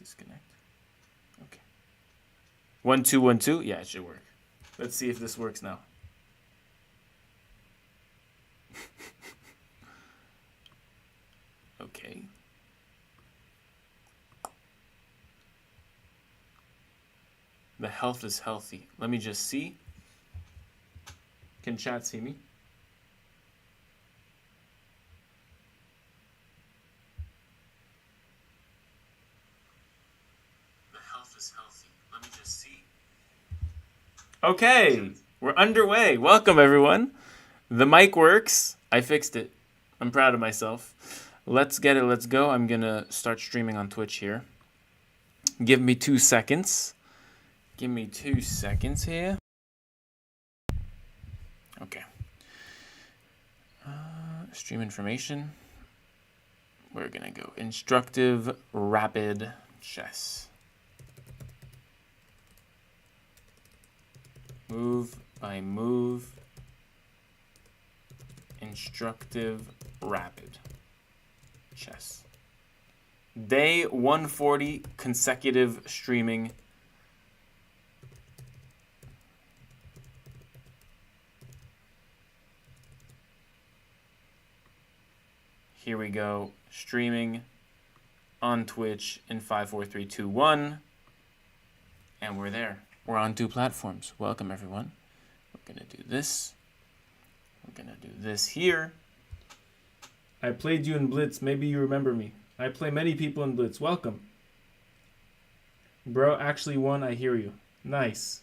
disconnect. Okay. 1 2 1 2. Yeah, it should work. Let's see if this works now. Okay. The health is healthy. Let me just see. Can chat see me? The health is healthy. Let me just see. Okay, we're underway. Welcome, everyone. The mic works. I fixed it. I'm proud of myself. Let's get it. Let's go. I'm going to start streaming on Twitch here. Give me 2 seconds. Give me 2 seconds here. Okay. Stream information. We're going to go instructive, rapid chess. Move by move. Instructive, rapid chess. Day 140 consecutive streaming. Here we go, streaming on Twitch in 5, 4, 3, 2, 1. And we're there. We're on 2 platforms. Welcome, everyone. We're going to do this. We're going to do this here. I played you in Blitz. Maybe you remember me. I play many people in Blitz. Welcome. Bro actually won. I hear you. Nice.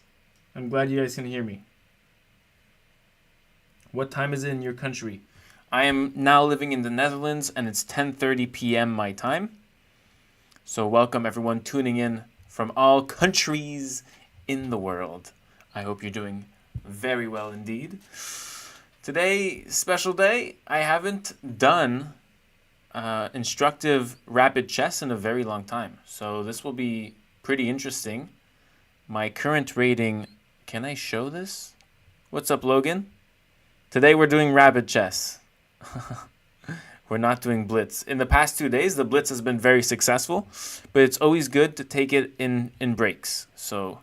I'm glad you guys can hear me. What time is it in your country? I am now living in the Netherlands, and it's 10:30 p.m. my time. So welcome everyone tuning in from all countries in the world. I hope you're doing very well indeed. Today, special day. I haven't done instructive rapid chess in a very long time. So this will be pretty interesting. My current rating, can I show this? What's up, Logan? Today we're doing rapid chess. We're not doing blitz. In the past 2 days, the blitz has been very successful, but it's always good to take it in breaks. So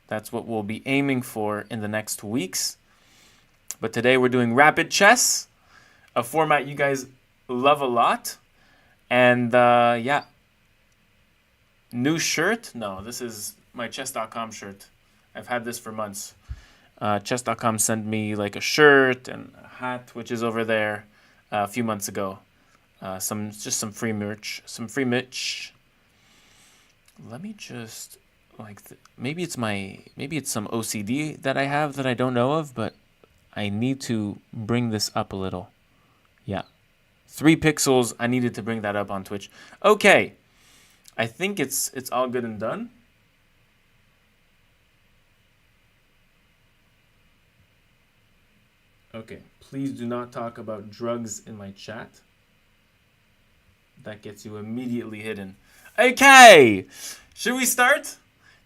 that's what we'll be aiming for in the next weeks. But today we're doing rapid chess, a format you guys love a lot. And yeah, new shirt. No, this is my chess.com shirt. I've had this for months. Chess.com sent me like a shirt and a hat, which is over there a few months ago. Some free merch. Let me just maybe it's some OCD that I have that I don't know of, but I need to bring this up a little. Yeah. 3 pixels. I needed to bring that up on Twitch. Okay. I think it's all good and done. Okay. Please do not talk about drugs in my chat. That gets you immediately hidden. Okay. Should we start?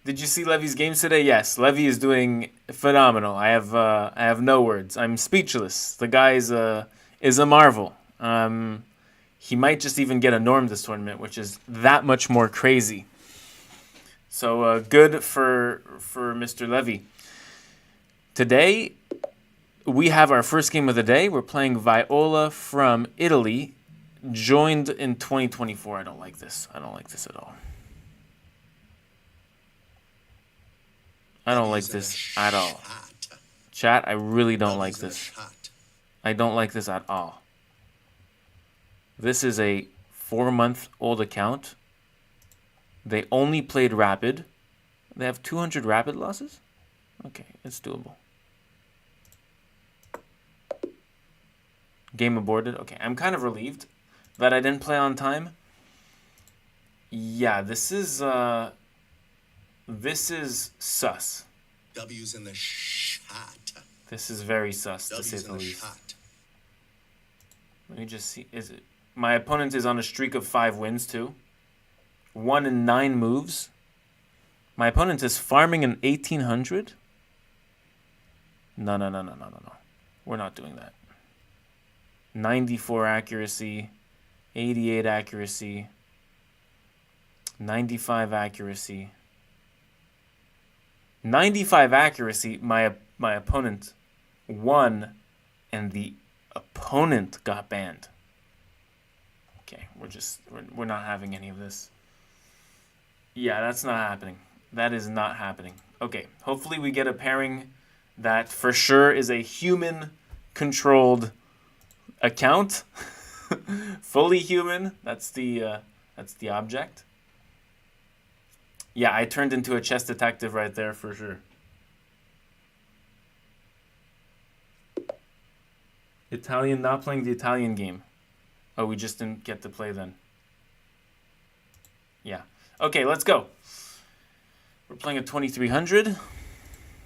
Did you see Levy's games today? Yes, Levy is doing phenomenal. I have no words. I'm speechless. The guy is a marvel. He might just even get a norm this tournament, which is that much more crazy. So good for Mr. Levy. Today we have our first game of the day. We're playing Viola from Italy, joined in 2024. I don't like this. I don't like this at all. I don't like this at all. Chat, I really don't like this. I don't like this at all. This is a 4-month-old account. They only played rapid. They have 200 rapid losses? Okay, it's doable. Game aborted. Okay, I'm kind of relieved that I didn't play on time. Yeah, this is sus. W's in the shot. This is very sus, to say the least. Let me just see. Is it? My opponent is on a streak of 5 wins too. 1 in 9 moves. My opponent is farming an 1800. No. We're not doing that. 94 accuracy, 88 accuracy. 95 accuracy. 95 accuracy, my opponent won, and the opponent got banned. Okay, we're not having any of this. Yeah, that's not happening. That is not happening. Okay, hopefully we get a pairing that for sure is a human-controlled account. Fully human. That's the object. Yeah, I turned into a chess detective right there for sure. Italian not playing the Italian game. Oh, we just didn't get to play then. Yeah. Okay, let's go. We're playing a 2300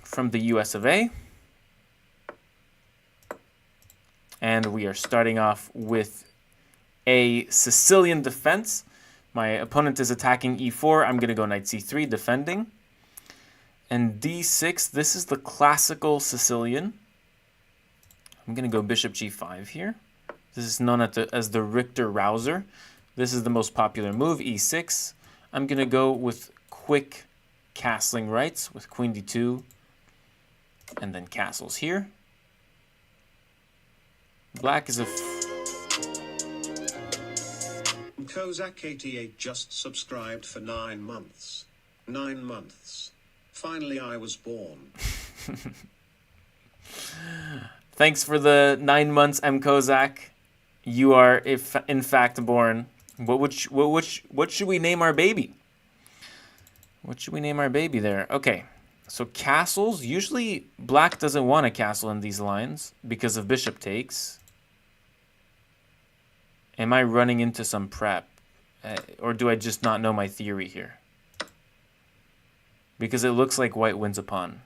from the US of A. And we are starting off with a Sicilian defense. My opponent is attacking e4. I'm going to go knight c3, defending. And d6, this is the classical Sicilian. I'm going to go bishop g5 here. This is known as the Richter Rouser. This is the most popular move, e6. I'm going to go with quick castling rights with queen d2 and then castles here. Black is a... Kozak 88 just subscribed for 9 months. 9 months. Finally I was born. Thanks for the 9 months, M. Kozak. You are, if in fact, born. What should we name our baby? What should we name our baby there? Okay, so castles. Usually, black doesn't want a castle in these lines because of bishop takes. Am I running into some prep? Or do I just not know my theory here? Because it looks like white wins a pawn.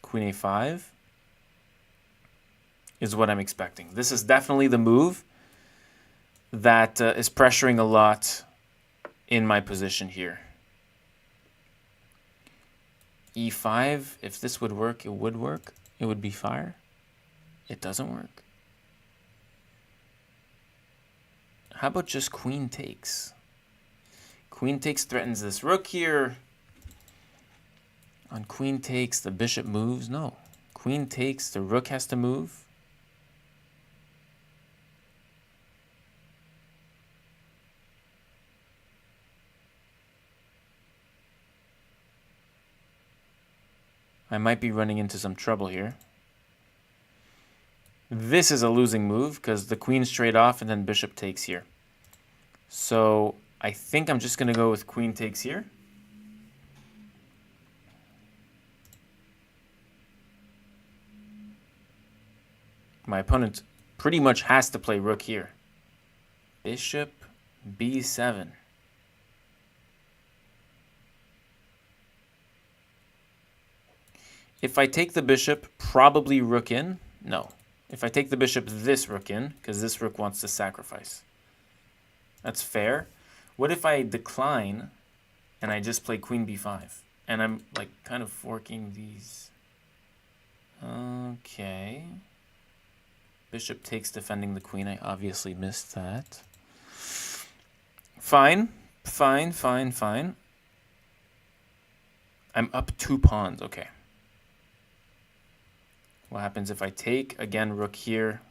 Queen a5 is what I'm expecting. This is definitely the move that is pressuring a lot in my position here. e5, if this would work, it would work. It would be fire. It doesn't work. How about just queen takes? Queen takes threatens this rook here. On queen takes, the bishop moves. No. Queen takes, the rook has to move. I might be running into some trouble here. This is a losing move because the queen's straight off and then bishop takes here. So I think I'm just going to go with queen takes here. My opponent pretty much has to play rook here. Bishop b7. If I take the bishop, probably rook in. No. If I take the bishop, this rook in, because this rook wants to sacrifice. That's fair. What if I decline and I just play queen b5? And I'm like kind of forking these. Okay. Bishop takes defending the queen. I obviously missed that. Fine. Fine, fine, fine. I'm up 2 pawns. Okay. What happens if I take? Again, rook here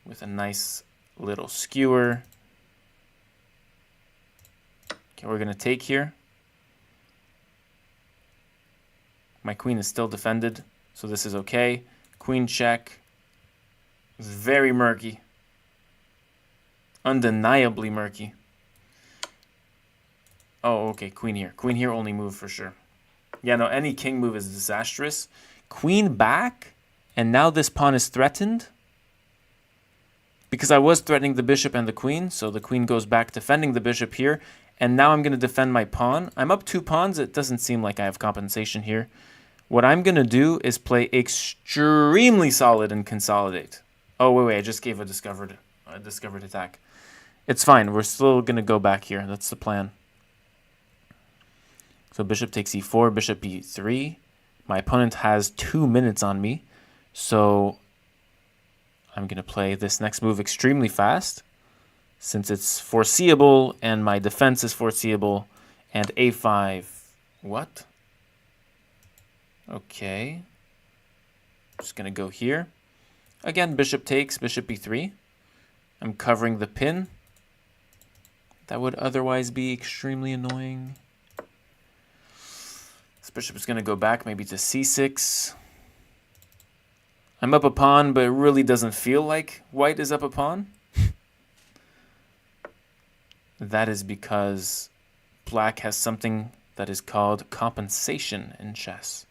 with a nice little skewer. Okay, we're going to take here. My queen is still defended, so this is okay. Queen check. It's very murky. Undeniably murky. Oh, okay, queen here. Queen here only move for sure. Yeah, no, any king move is disastrous. Queen back, and now this pawn is threatened. Because I was threatening the bishop and the queen, so the queen goes back defending the bishop here, and now I'm going to defend my pawn. I'm up 2 pawns. It doesn't seem like I have compensation here. What I'm going to do is play extremely solid and consolidate. Oh, wait, I just gave a discovered attack. It's fine. We're still going to go back here. That's the plan. So bishop takes e4, bishop e3. My opponent has 2 minutes on me, so I'm going to play this next move extremely fast. since it's foreseeable and my defense is foreseeable. And a5. What? Okay. Just going to go here. Again, bishop takes, bishop b3. I'm covering the pin. That would otherwise be extremely annoying. This bishop is going to go back maybe to c6. I'm up a pawn, but it really doesn't feel like white is up a pawn. That is because black has something that is called compensation in chess.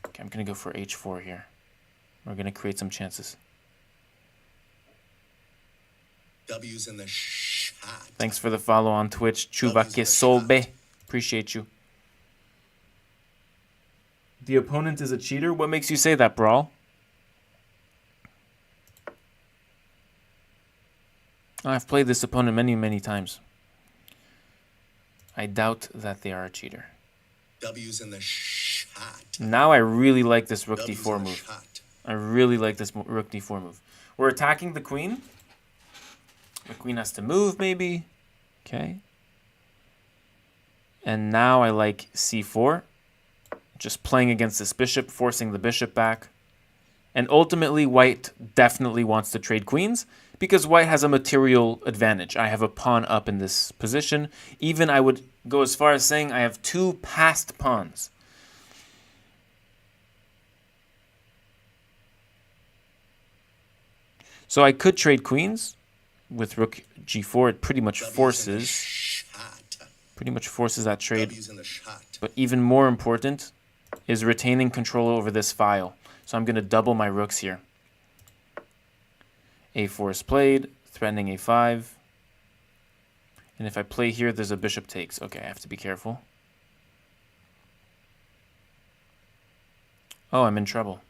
Okay, I'm going to go for h4 here. We're going to create some chances. W's in the shot. Thanks for the follow on Twitch. Chuvake Solbe. Appreciate you. The opponent is a cheater? What makes you say that, Brawl? I've played this opponent many, many times. I doubt that they are a cheater. W's in the shot. Now I really like this rook W's d4 in the move. shot. I really like this rook d4 move. We're attacking the queen. The queen has to move, maybe. Okay. And now I like c4. Just playing against this bishop, forcing the bishop back. And ultimately, white definitely wants to trade queens because white has a material advantage. I have a pawn up in this position. Even I would go as far as saying I have 2 passed pawns. So I could trade queens with rook g4. It pretty much forces that trade. W's in the shot. But even more important is retaining control over this file. So I'm going to double my rooks here. a4 is played, threatening a5. And if I play here, there's a bishop takes. Okay, I have to be careful. Oh, I'm in trouble.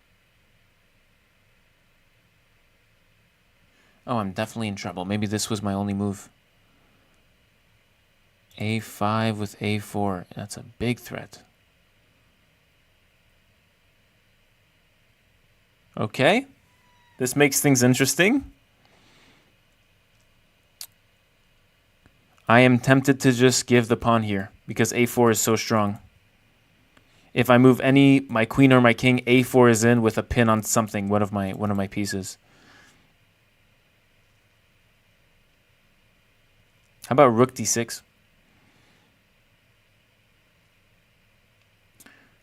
Oh, I'm definitely in trouble. Maybe this was my only move. a5 with a4. That's a big threat. Okay. This makes things interesting. I am tempted to just give the pawn here because a4 is so strong. If I move my queen or my king, a4 is in with a pin on something, one of my pieces. How about rook d6?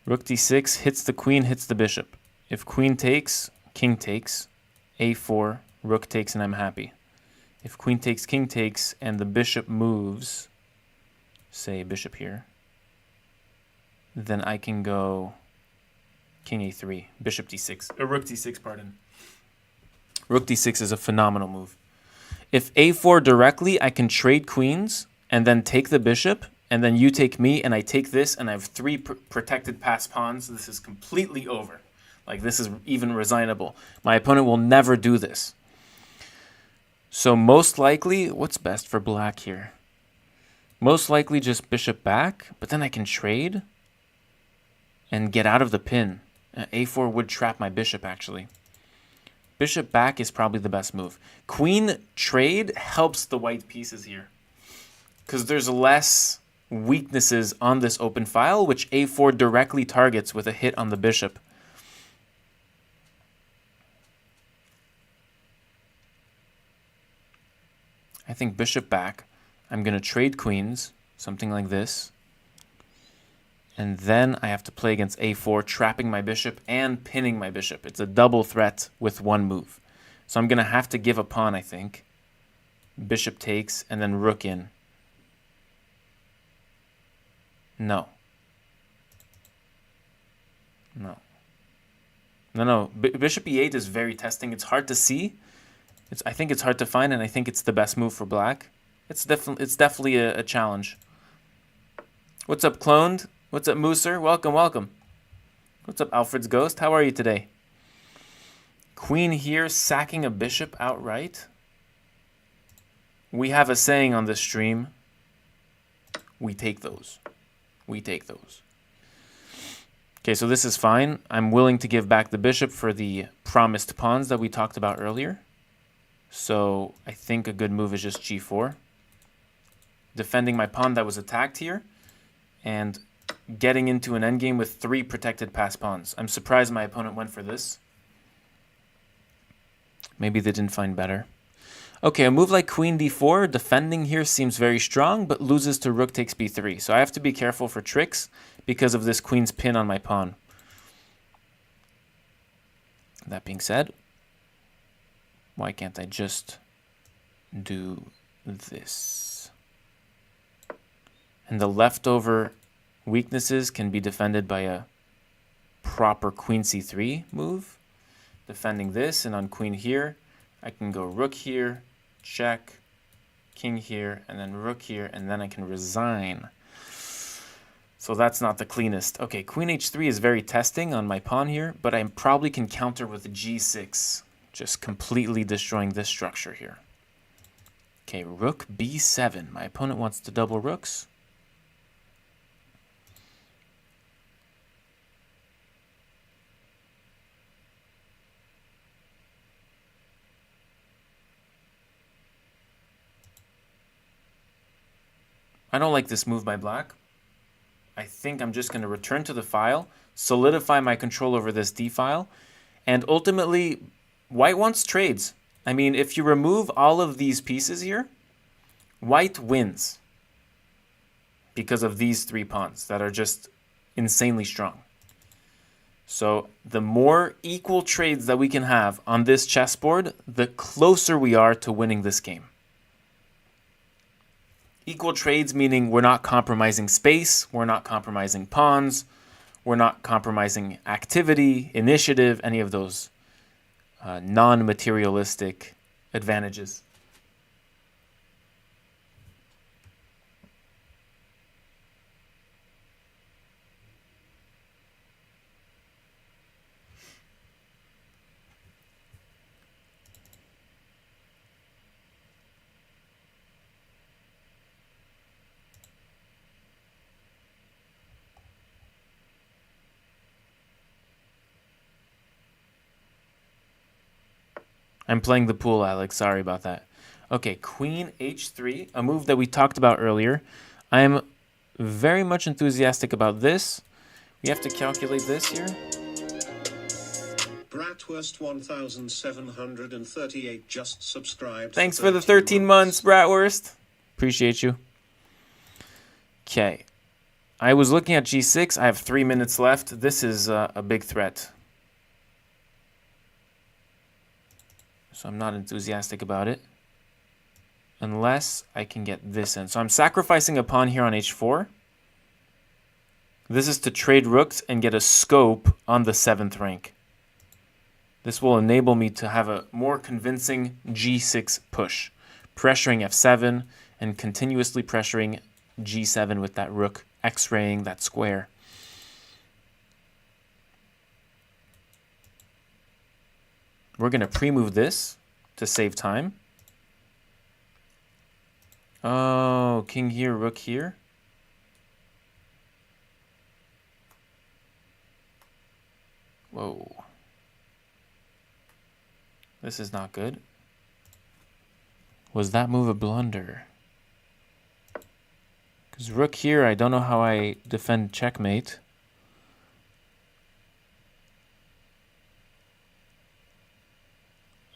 Rook d6 hits the queen, hits the bishop. If queen takes, king takes, a4, rook takes, and I'm happy. If queen takes, king takes, and the bishop moves, say bishop here, then I can go king a3, bishop d6, or rook d6, pardon. Rook d6 is a phenomenal move. If a4 directly, I can trade queens and then take the bishop, and then you take me, and I take this, and I have 3 protected passed pawns. This is completely over. Like, this is even resignable. My opponent will never do this. So most likely, what's best for black here? Most likely just bishop back, but then I can trade and get out of the pin. a4 would trap my bishop, actually. Bishop back is probably the best move. Queen trade helps the white pieces here because there's less weaknesses on this open file, which a4 directly targets with a hit on the bishop. I think bishop back. I'm going to trade queens, something like this. And then I have to play against a4, trapping my bishop and pinning my bishop. It's a double threat with one move. So I'm going to have to give a pawn, I think. Bishop takes, and then rook in. No. No. No. Bishop e8 is very testing. It's hard to see. I think it's hard to find, and I think it's the best move for black. It's definitely a challenge. What's up, Cloned? What's up, Mooser? Welcome, welcome. What's up, Alfred's Ghost? How are you today? Queen here, sacking a bishop outright. We have a saying on this stream. We take those. We take those. Okay, so this is fine. I'm willing to give back the bishop for the promised pawns that we talked about earlier. So I think a good move is just g4. Defending my pawn that was attacked here. And getting into an endgame with 3 protected passed pawns. I'm surprised my opponent went for this. Maybe they didn't find better. Okay, a move like queen d4, defending here seems very strong, but loses to rook takes b3. So I have to be careful for tricks because of this queen's pin on my pawn. That being said, why can't I just do this? And the leftover weaknesses can be defended by a proper queen c3 move. Defending this, and on queen here, I can go rook here, check, king here, and then rook here, and then I can resign. So that's not the cleanest. Okay, queen h3 is very testing on my pawn here, but I probably can counter with g6, just completely destroying this structure here. Okay, rook b7. My opponent wants to double rooks. I don't like this move by black. I think I'm just going to return to the file, solidify my control over this d file, and ultimately, white wants trades. I mean, if you remove all of these pieces here, white wins because of these 3 pawns that are just insanely strong. So the more equal trades that we can have on this chessboard, the closer we are to winning this game. Equal trades meaning we're not compromising space, we're not compromising pawns, we're not compromising activity, initiative, any of those non-materialistic advantages. I'm playing the pool, Alex. Sorry about that. Okay, queen h3, a move that we talked about earlier. I am very much enthusiastic about this. We have to calculate this here. Bratwurst 1738 just subscribed. Thanks for the 13 months, Bratwurst. Appreciate you. Okay. I was looking at g6. I have 3 minutes left. This is a big threat. So I'm not enthusiastic about it. Unless I can get this in. So I'm sacrificing a pawn here on h4. This is to trade rooks and get a scope on the 7th rank. This will enable me to have a more convincing g6 push. Pressuring f7 and continuously pressuring g7 with that rook, x-raying that square. We're going to pre-move this to save time. Oh, king here, rook here. Whoa. This is not good. Was that move a blunder? Because rook here, I don't know how I defend checkmate.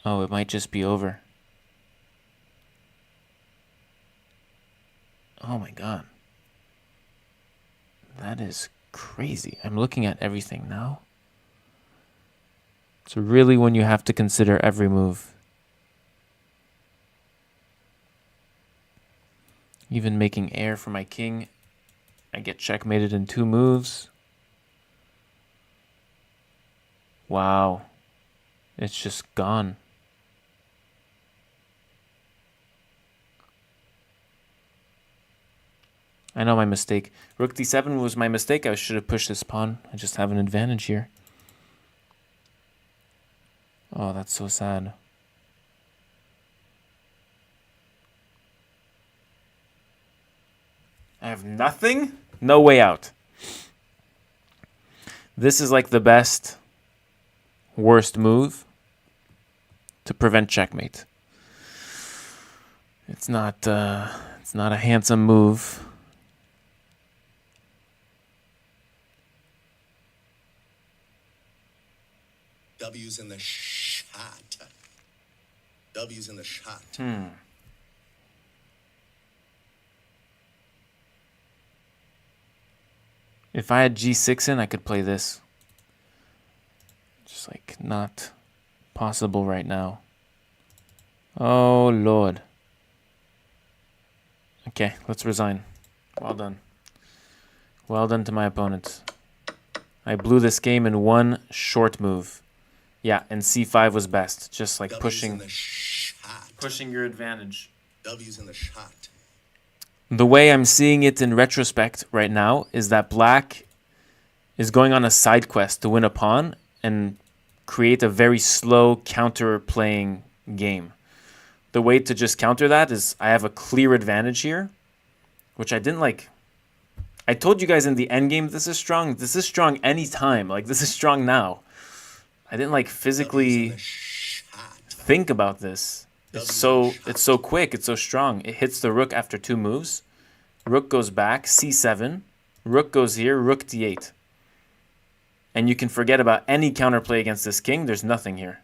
Oh, it might just be over. Oh my god. That is crazy. I'm looking at everything now. It's really when you have to consider every move. Even making air for my king, I get checkmated in 2 moves. Wow. It's just gone. I know my mistake. Rook d7 was my mistake. I should have pushed this pawn. I just have an advantage here. Oh, that's so sad. I have nothing? No way out. This is like the best, worst move to prevent checkmate. It's not a handsome move. W's in the shot. W's in the shot. If I had G6 in, I could play this. Just like not possible right now. Oh, Lord. Okay, let's resign. Well done. Well done to my opponent. I blew this game in one short move. Yeah, and C5 was best. Just like pushing your advantage. W's in the shot. The way I'm seeing it in retrospect right now is that black is going on a side quest to win a pawn and create a very slow counter-playing game. The way to just counter that is I have a clear advantage here, which I didn't like. I told you guys in the endgame this is strong. This is strong anytime. Like, this is strong now. I didn't like physically think about this. It's so quick. It's so strong. It hits the rook after 2 moves. Rook goes back, c7. Rook goes here, rook d8. And you can forget about any counterplay against this king. There's nothing here.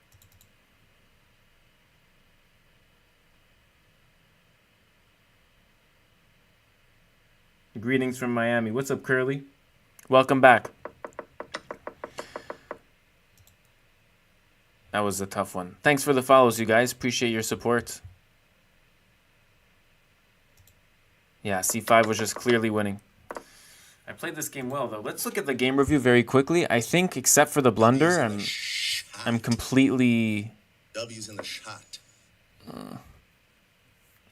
Greetings from Miami. What's up, Curly? Welcome back. That was a tough one. Thanks for the follows, you guys. Appreciate your support. Yeah, c5 was just clearly winning. I played this game well, though. Let's look at the game review very quickly. I think, except for the blunder, I'm completely... W's in the shot.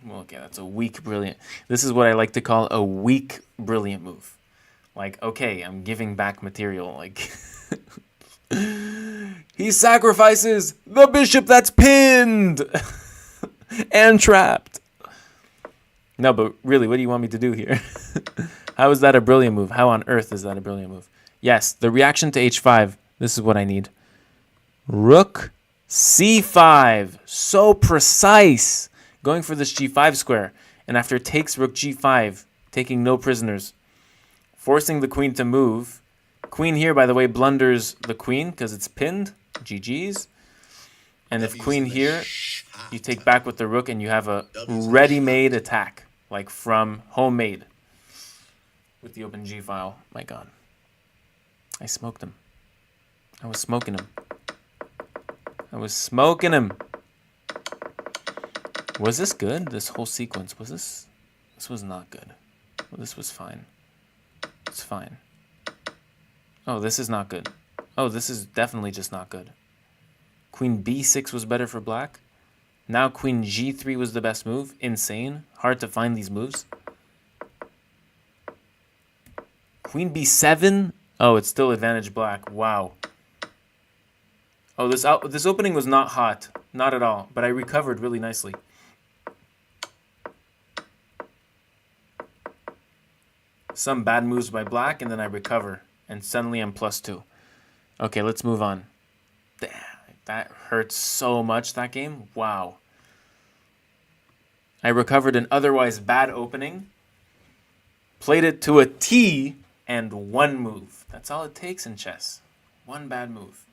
Well, okay, that's a weak, brilliant. This is what I like to call a weak, brilliant move. Like, okay, I'm giving back material. Like, he sacrifices the bishop that's pinned and trapped. No, but really, what do you want me to do here? How is that a brilliant move? How on earth is that a brilliant move? Yes, the reaction to h5. This is what I need. Rook c5. So precise. Going for this g5 square. And after it takes rook g5, taking no prisoners, forcing the queen to move. Queen here, by the way, blunders the queen because it's pinned. GG's. And if queen here, you take back with the rook and you have a ready-made attack. Like from homemade. With the open G file. My God. I smoked him. I was smoking him. I was smoking him. Was this good? This whole sequence. Was this? This was not good. Well, this was fine. It's fine. Oh, this is not good. Oh, this is definitely just not good. Queen B6 was better for black. Now queen G3 was the best move. Insane. Hard to find these moves. Queen B7. Oh, it's still advantage black. Wow. Oh, this opening was not hot. Not at all. But I recovered really nicely. Some bad moves by black, and then I recover. And suddenly I'm +2. Okay, let's move on. Damn, that hurts so much, that game. Wow. I recovered an otherwise bad opening. Played it to a T and 1 move. That's all it takes in chess. 1 bad move.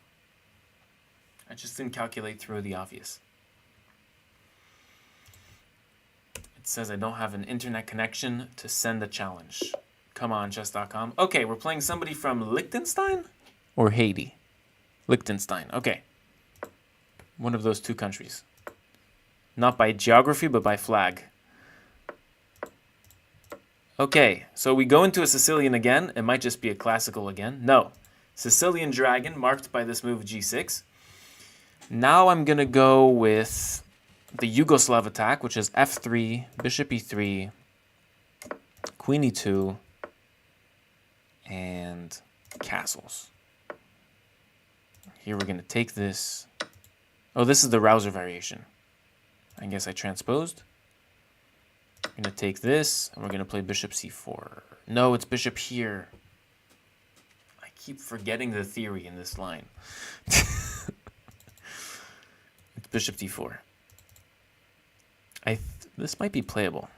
I just didn't calculate through the obvious. It says I don't have an internet connection to send a challenge. Come on, chess.com. Okay, we're playing somebody from Liechtenstein or Haiti? Liechtenstein. Okay. One of those 2 countries. Not by geography, but by flag. Okay, so we go into a Sicilian again. It might just be a classical again. No. Sicilian dragon marked by this move g6. Now I'm going to go with the Yugoslav attack, which is f3, bishop e3, queen e2, and castles. Here we're going to take this. Oh, this is the Rouser variation. I guess I transposed. I'm going to take this, and we're going to play bishop c4. No, it's bishop here. I keep forgetting the theory in this line. It's bishop d4. This might be playable.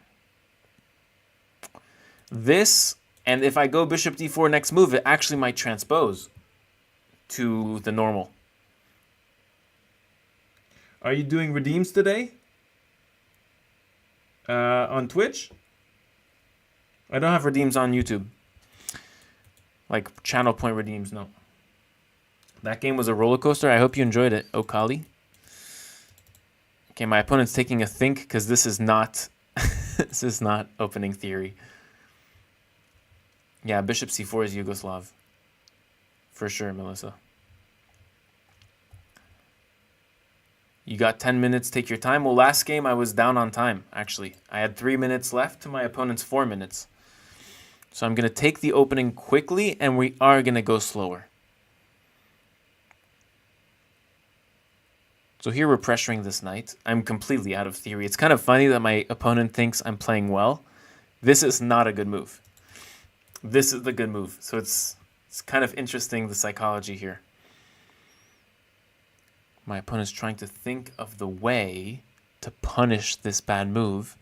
This, and if I go bishop d4 next move, it actually might transpose to the normal. Are you doing redeems today? On Twitch? I don't have redeems on YouTube. Like channel point redeems, no. That game was a roller coaster. I hope you enjoyed it, Okali. Okay, my opponent's taking a think because this is not this is not opening theory. Yeah, bishop c4 is Yugoslav. For sure, Melissa. You got 10 minutes, take your time. Well, last game I was down on time, actually. I had 3 minutes left to my opponent's 4 minutes. So I'm going to take the opening quickly, and we are going to go slower. So here we're pressuring this knight. I'm completely out of theory. It's kind of funny that my opponent thinks I'm playing well. This is not a good move. This is the good move. So it's kind of interesting, the psychology here. My opponent's trying to think of the way to punish this bad move.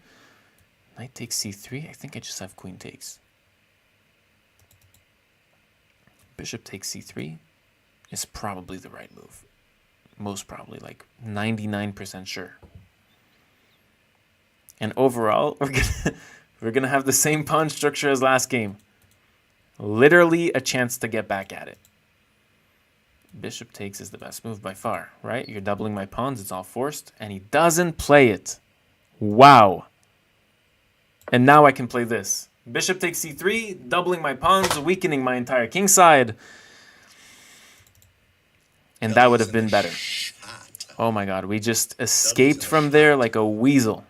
Knight takes c3. I think I just have queen takes. Bishop takes c3 is probably the right move. Most probably, like 99% sure. And overall, we're gonna have the same pawn structure as last game. Literally a chance to get back at it. Bishop takes is the best move by far, right? You're doubling my pawns, it's all forced, and he doesn't play it. Wow. And now I can play this. Bishop takes c3, doubling my pawns, weakening my entire king side. And that would have been better. Oh my god, we just escaped from there like a weasel.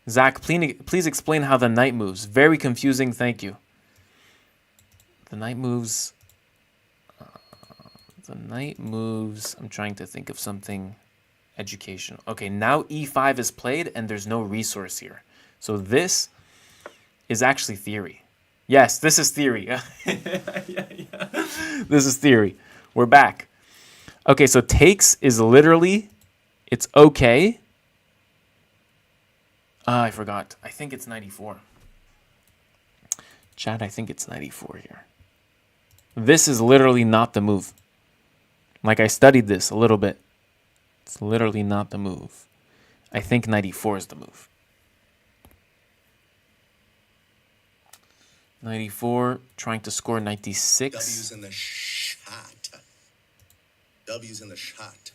Zach, please explain how the knight moves. Very confusing, thank you. The knight moves... I'm trying to think of something educational. Okay, now e5 is played and there's no resource here. So this is actually theory. Yes, this is theory. This is theory. We're back. Okay, so takes is literally, it's okay. I forgot. I think it's 94. Chat, I think it's 94 here. This is literally not the move. Like, I studied this a little bit. It's literally not the move. I think 94 is the move. 94, trying to score 96. W's in the shot. W's in the shot.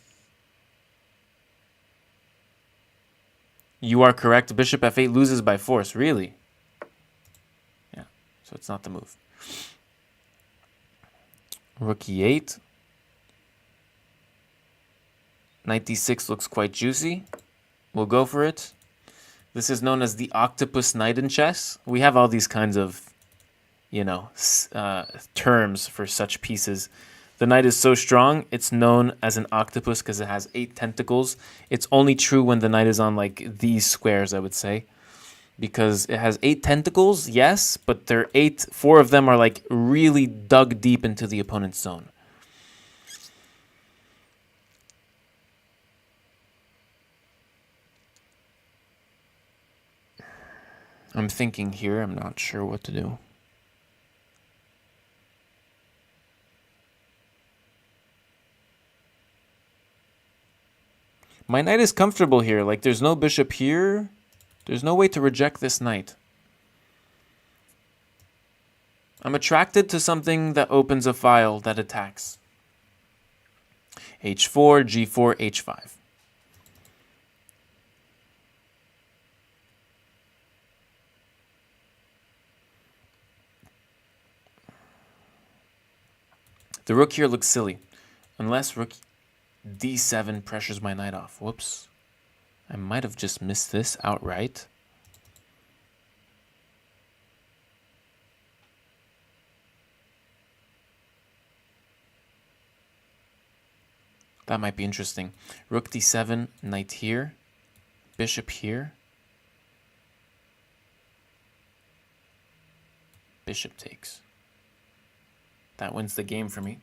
You are correct. Bishop f8 loses by force. Really? Yeah, so it's not the move. Rook e8. Knight d6 looks quite juicy. We'll go for it. This is known as the octopus knight in chess. We have all these kinds of, you know, terms for such pieces. The knight is so strong, it's known as an octopus because it has 8 tentacles. It's only true when the knight is on, like, these squares, I would say. Because it has 8 tentacles, yes, but 4 of them are, like, really dug deep into the opponent's zone. I'm thinking here. I'm not sure what to do. My knight is comfortable here. Like, there's no bishop here. There's no way to reject this knight. I'm attracted to something that opens a file that attacks. h4, g4, h5. The rook here looks silly. Unless rook d7 pressures my knight off. Whoops. I might have just missed this outright. That might be interesting. Rook d7, knight here, bishop here. Bishop takes. That wins the game for me.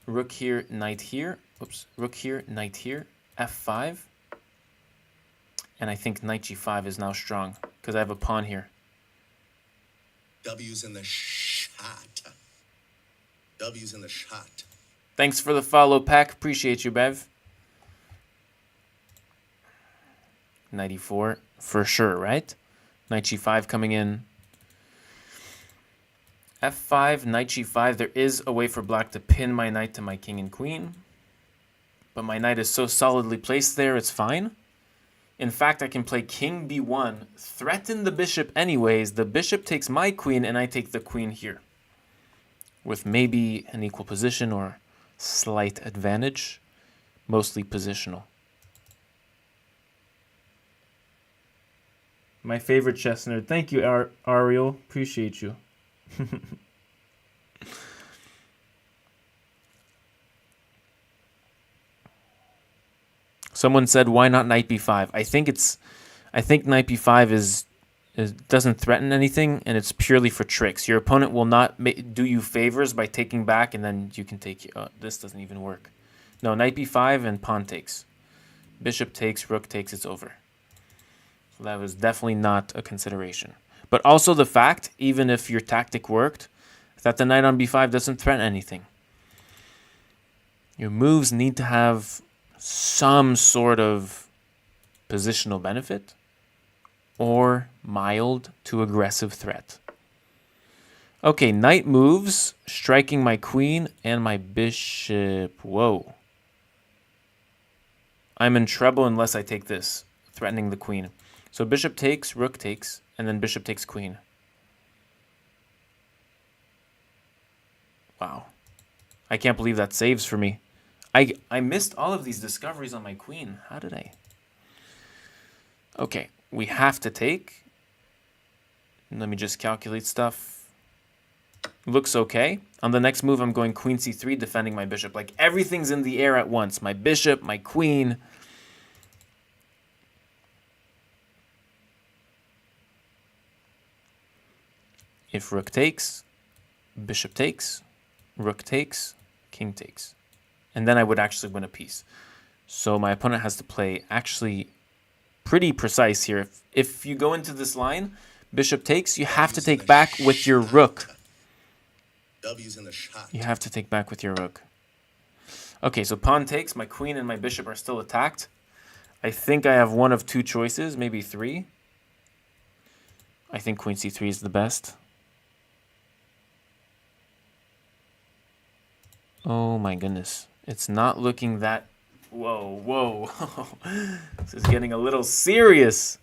Rook here, knight here. Oops. Rook here, knight here. f5. And I think knight g5 is now strong because I have a pawn here. W's in the shot. W's in the shot. Thanks for the follow, Pack. Appreciate you, Bev. Knight e4 for sure, right? Knight g5 coming in. f5, knight g5. There is a way for black to pin my knight to my king and queen. But my knight is so solidly placed there, it's fine. In fact, I can play king b1, threaten the bishop anyways. The bishop takes my queen, and I take the queen here. With maybe an equal position or slight advantage. Mostly positional. My favorite chess nerd. Thank you, Ariel. Appreciate you. Someone said, "Why not knight b5?" I think knight b5 is doesn't threaten anything, and it's purely for tricks. Your opponent will not do you favors by taking back, and then you can take. This doesn't even work. No, knight b5 and pawn takes. Bishop takes, rook takes. It's over. So that was definitely not a consideration. But also the fact, even if your tactic worked, that the knight on b5 doesn't threaten anything. Your moves need to have some sort of positional benefit or mild to aggressive threat. Okay, knight moves, striking my queen and my bishop. Whoa. I'm in trouble unless I take this, threatening the queen. So bishop takes, rook takes, and then bishop takes queen. Wow. I can't believe that saves for me. I missed all of these discoveries on my queen. How did I? Okay, we have to take. Let me just calculate stuff. Looks okay. On the next move, I'm going queen c3, defending my bishop. Like, everything's in the air at once. My bishop, my queen. If rook takes, bishop takes, rook takes, king takes. And then I would actually win a piece. So my opponent has to play actually pretty precise here. If you go into this line, bishop takes, you have to take back with your rook. W's in the shot. You have to take back with your rook. Okay, so pawn takes. My queen and my bishop are still attacked. I think I have one of two choices, maybe three. I think queen c3 is the best. Oh my goodness. It's not looking that... Whoa, whoa. This is getting a little serious.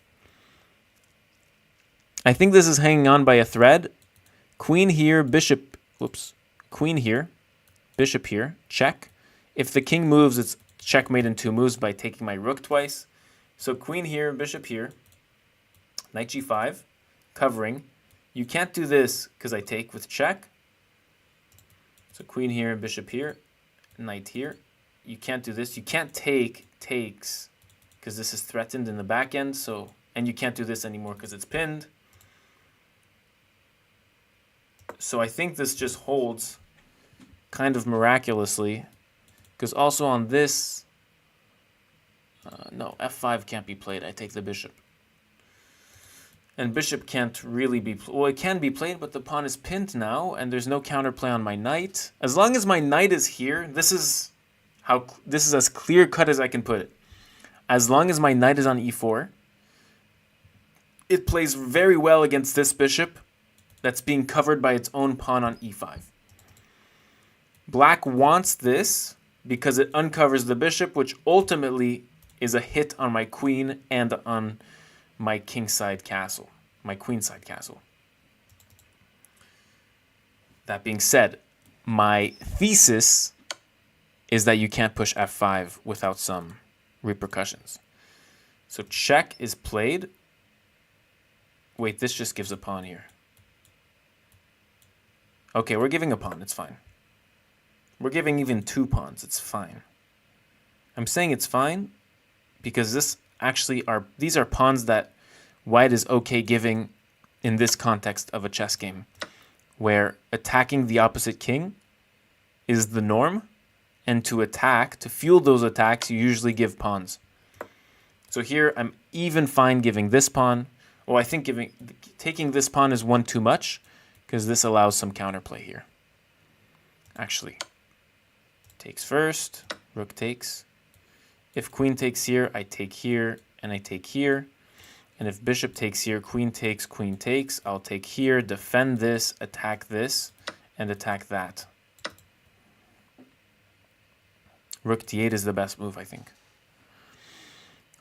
I think this is hanging on by a thread. Queen here, bishop... Whoops. Queen here, bishop here, check. If the king moves, it's checkmate in two moves by taking my rook twice. So queen here, bishop here. Knight g5, covering. You can't do this because I take with check. So queen here, bishop here, knight here. You can't do this. You can't take takes because this is threatened in the back end. So, and you can't do this anymore because it's pinned. So I think this just holds kind of miraculously because also on this, no, f5 can't be played. I take the bishop. And bishop can't really be... Well, it can be played, but the pawn is pinned now, and there's no counterplay on my knight. As long as my knight is here, this is as clear-cut as I can put it. As long as my knight is on e4, it plays very well against this bishop that's being covered by its own pawn on e5. Black wants this because it uncovers the bishop, which ultimately is a hit on my queen and on my kingside castle, my queenside castle. That being said, my thesis is that you can't push f5 without some repercussions. So check is played. Wait, this just gives a pawn here. Okay, we're giving a pawn. It's fine. We're giving even two pawns. It's fine. I'm saying it's fine because these are pawns that white is okay giving in this context of a chess game, where attacking the opposite king is the norm, and to fuel those attacks, you usually give pawns. So here I'm even fine giving this pawn. Oh, I think taking this pawn is one too much because this allows some counterplay here. Actually, takes first, rook takes. If queen takes here, I take here, and I take here. And if bishop takes here, queen takes, I'll take here, defend this, attack this, and attack that. Rook d8 is the best move, I think.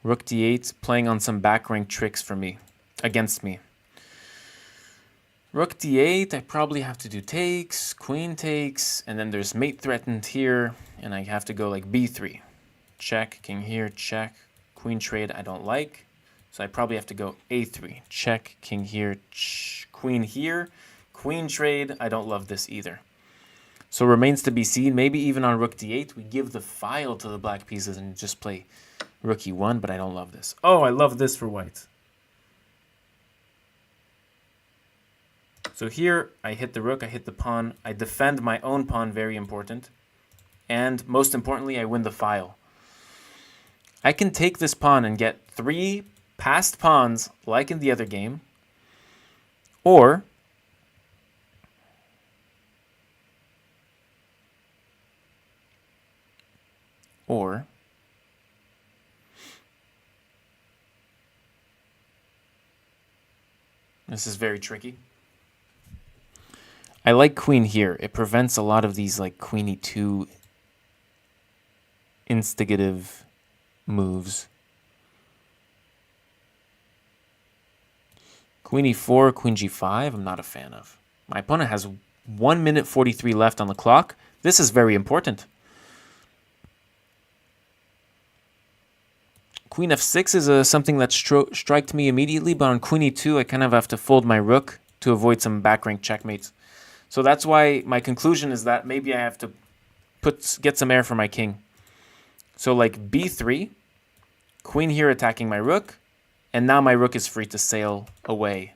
Rook d8 playing on some back rank tricks for me, against me. Rook d8, I probably have to do takes, queen takes, and then there's mate threatened here, and I have to go like b3. Check, king here, check, queen trade I don't like. So I probably have to go a3. Check, king here, queen here. Queen trade, I don't love this either. So remains to be seen. Maybe even on rook d8, we give the file to the black pieces and just play rook e1, but I don't love this. Oh, I love this for white. So here, I hit the rook, I hit the pawn. I defend my own pawn, very important. And most importantly, I win the file. I can take this pawn and get 3 passed pawns like in the other game, or this is very tricky. I like queen here. It prevents a lot of these like queen e2 instigative moves. Queen e4, queen g5, I'm not a fan of. My opponent has 1 minute 43 left on the clock. This is very important. Queen f6 is something that striked me immediately, but on queen e2, I kind of have to fold my rook to avoid some back rank checkmates. So that's why my conclusion is that maybe I have to get some air for my king. So like b3, queen here attacking my rook, and now my rook is free to sail away.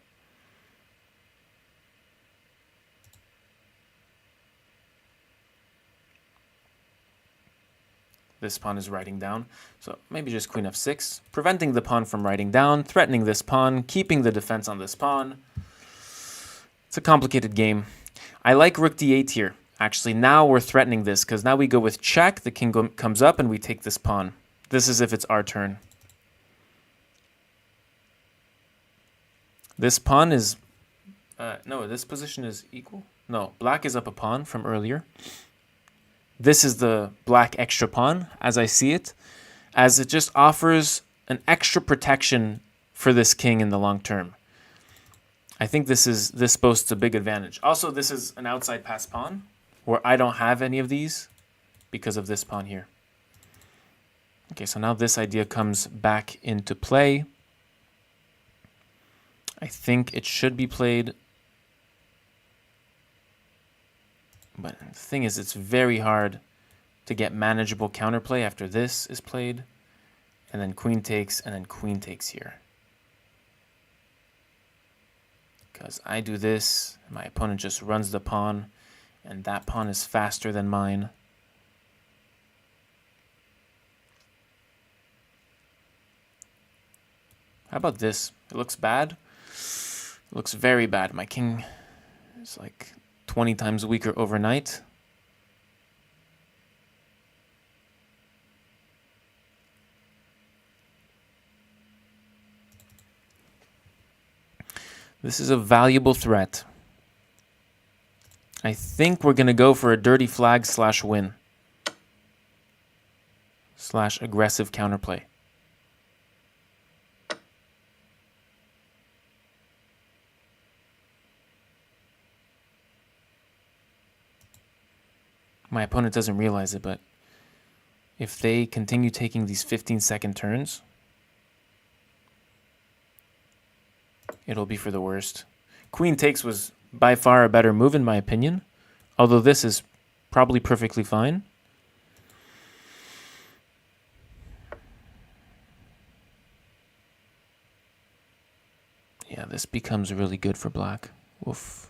This pawn is riding down, so maybe just queen f6, preventing the pawn from riding down, threatening this pawn, keeping the defense on this pawn. It's a complicated game. I like rook d8 here. Actually, now we're threatening this, because now we go with check, the king comes up, and we take this pawn. This is if it's our turn. This pawn is... no, this position is equal? No, black is up a pawn from earlier. This is the black extra pawn, as I see it, as it just offers an extra protection for this king in the long term. I think this boasts a big advantage. Also, this is an outside pass pawn, where I don't have any of these because of this pawn here. Okay, so now this idea comes back into play. I think it should be played. But the thing is, it's very hard to get manageable counterplay after this is played. And then queen takes, and then queen takes here. Because I do this, my opponent just runs the pawn, and that pawn is faster than mine. How about this? It looks bad. It looks very bad. My king is like 20 times weaker overnight. This is a valuable threat. I think we're going to go for a dirty flag / win. / aggressive counterplay. My opponent doesn't realize it, but if they continue taking these 15-second turns, it'll be for the worst. Queen takes was by far a better move in my opinion, although this is probably perfectly fine. Yeah, this becomes really good for black. Oof.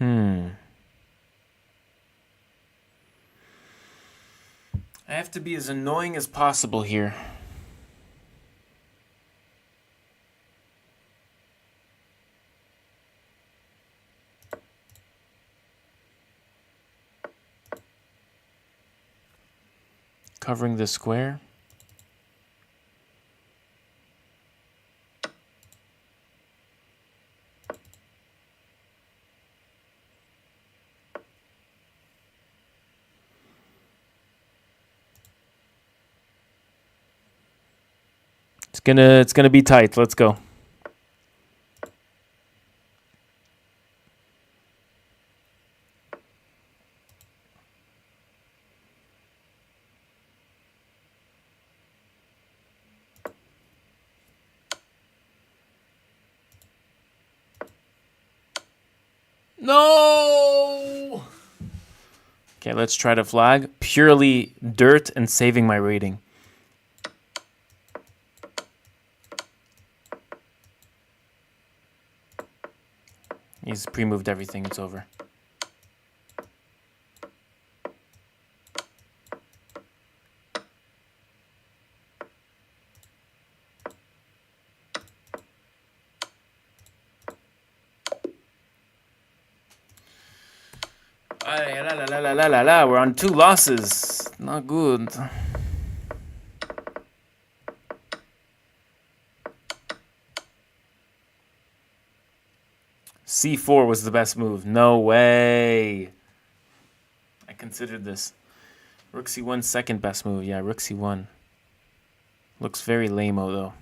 I have to be as annoying as possible here. Covering the square. It's gonna be tight. Let's go. No! Okay, let's try to flag. Purely dirt and saving my rating. He's pre-moved everything. It's over. We're on 2 losses. Not good. C4 was the best move. No way. I considered this. Rook C1 second best move. Yeah, Rook C1. Looks very lame-o though.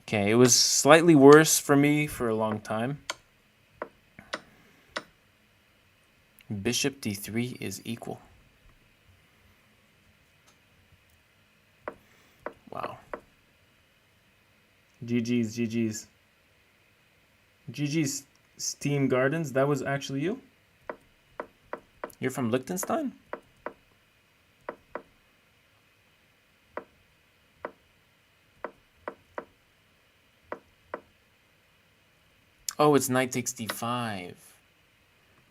Okay, it was slightly worse for me for a long time. Bishop D3 is equal. Wow. GG's, GG's. GG's Steam Gardens, that was actually you? You're from Liechtenstein? Oh, it's knight takes d5.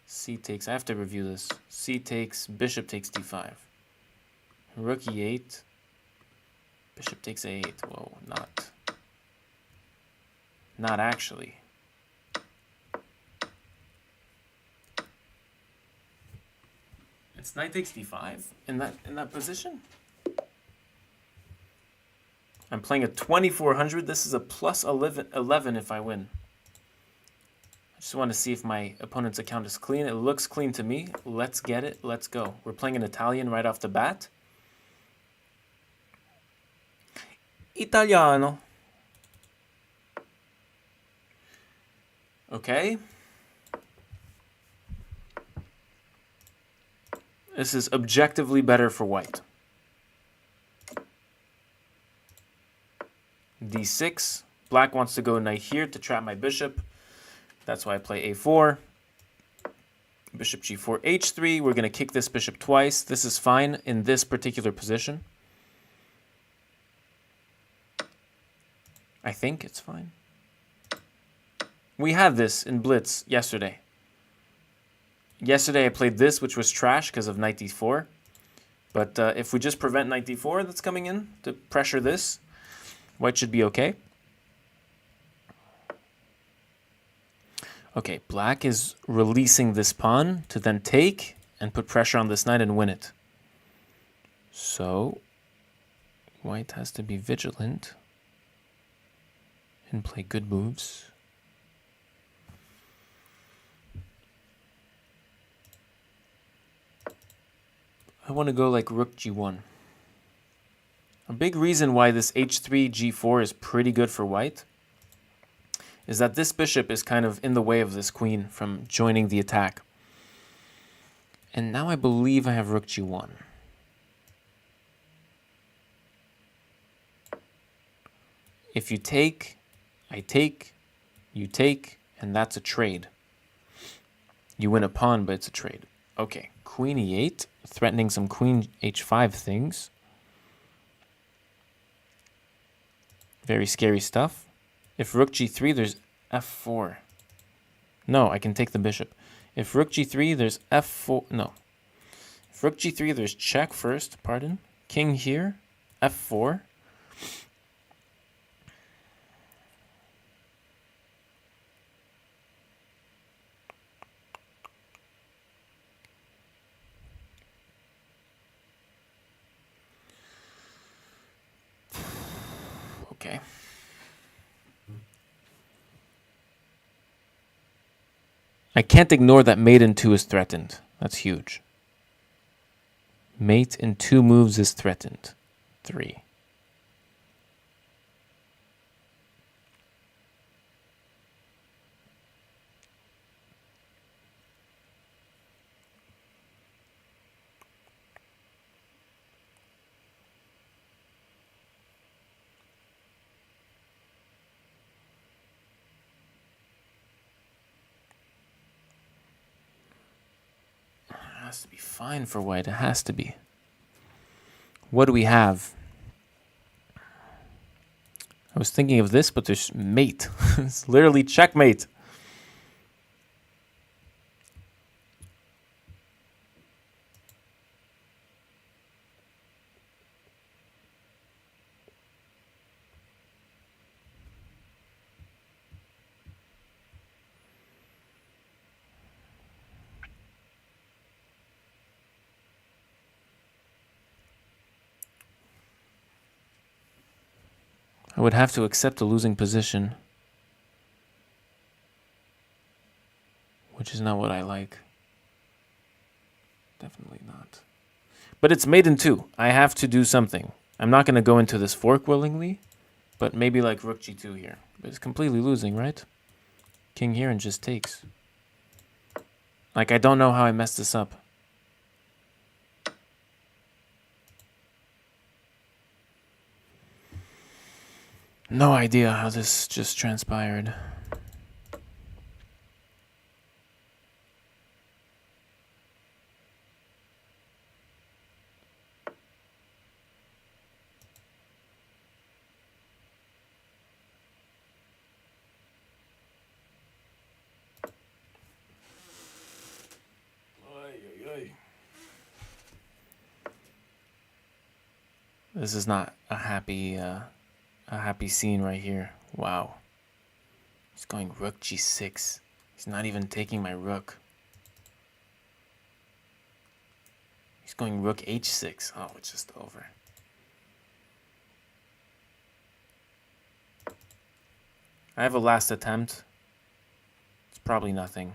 C takes, I have to review this. C takes, bishop takes d5. Rook e8. Bishop takes a8. Whoa, not actually. It's knight takes d5 in that position. I'm playing a 2400. This is a plus 11 if I win. I just want to see if my opponent's account is clean. It looks clean to me. Let's get it. Let's go. We're playing an Italian right off the bat. Italiano. Okay. This is objectively better for white. D6. Black wants to go knight here to trap my bishop. That's why I play a4. Bishop g4, h3. We're going to kick this bishop twice. This is fine in this particular position. I think it's fine. We had this in Blitz yesterday. Yesterday I played this, which was trash because of knight d4. But if we just prevent knight d4 that's coming in to pressure this, white should be okay. Okay, black is releasing this pawn to then take and put pressure on this knight and win it. So, white has to be vigilant and play good moves. I want to go like rook g1. A big reason why this h3, g4 is pretty good for white is that this bishop is kind of in the way of this queen from joining the attack. And now I believe I have rook g1. If you take, I take, you take, and that's a trade. You win a pawn, but it's a trade. Okay, queen e8, threatening some queen h5 things. Very scary stuff. If rook g3, there's f4. No, I can take the bishop. If rook g3, there's f4. No. If rook g3, there's check first. Pardon. King here. f4. Okay. I can't ignore that mate in 2 is threatened. That's huge. Mate in 2 moves is threatened. 3. It has to be fine for white. It has to be. What do we have? I was thinking of this, but there's mate. It's literally checkmate. I would have to accept a losing position, which is not what I like. Definitely not. But it's mate in 2. I have to do something. I'm not going to go into this fork willingly, but maybe like rook g2 here. But it's completely losing, right? King here and just takes. Like, I don't know how I messed this up. No idea how this just transpired. This is not a happy scene right here. Wow. He's going rook g6. He's not even taking my rook. He's going rook h6. Oh, it's just over. I have a last attempt. It's probably nothing.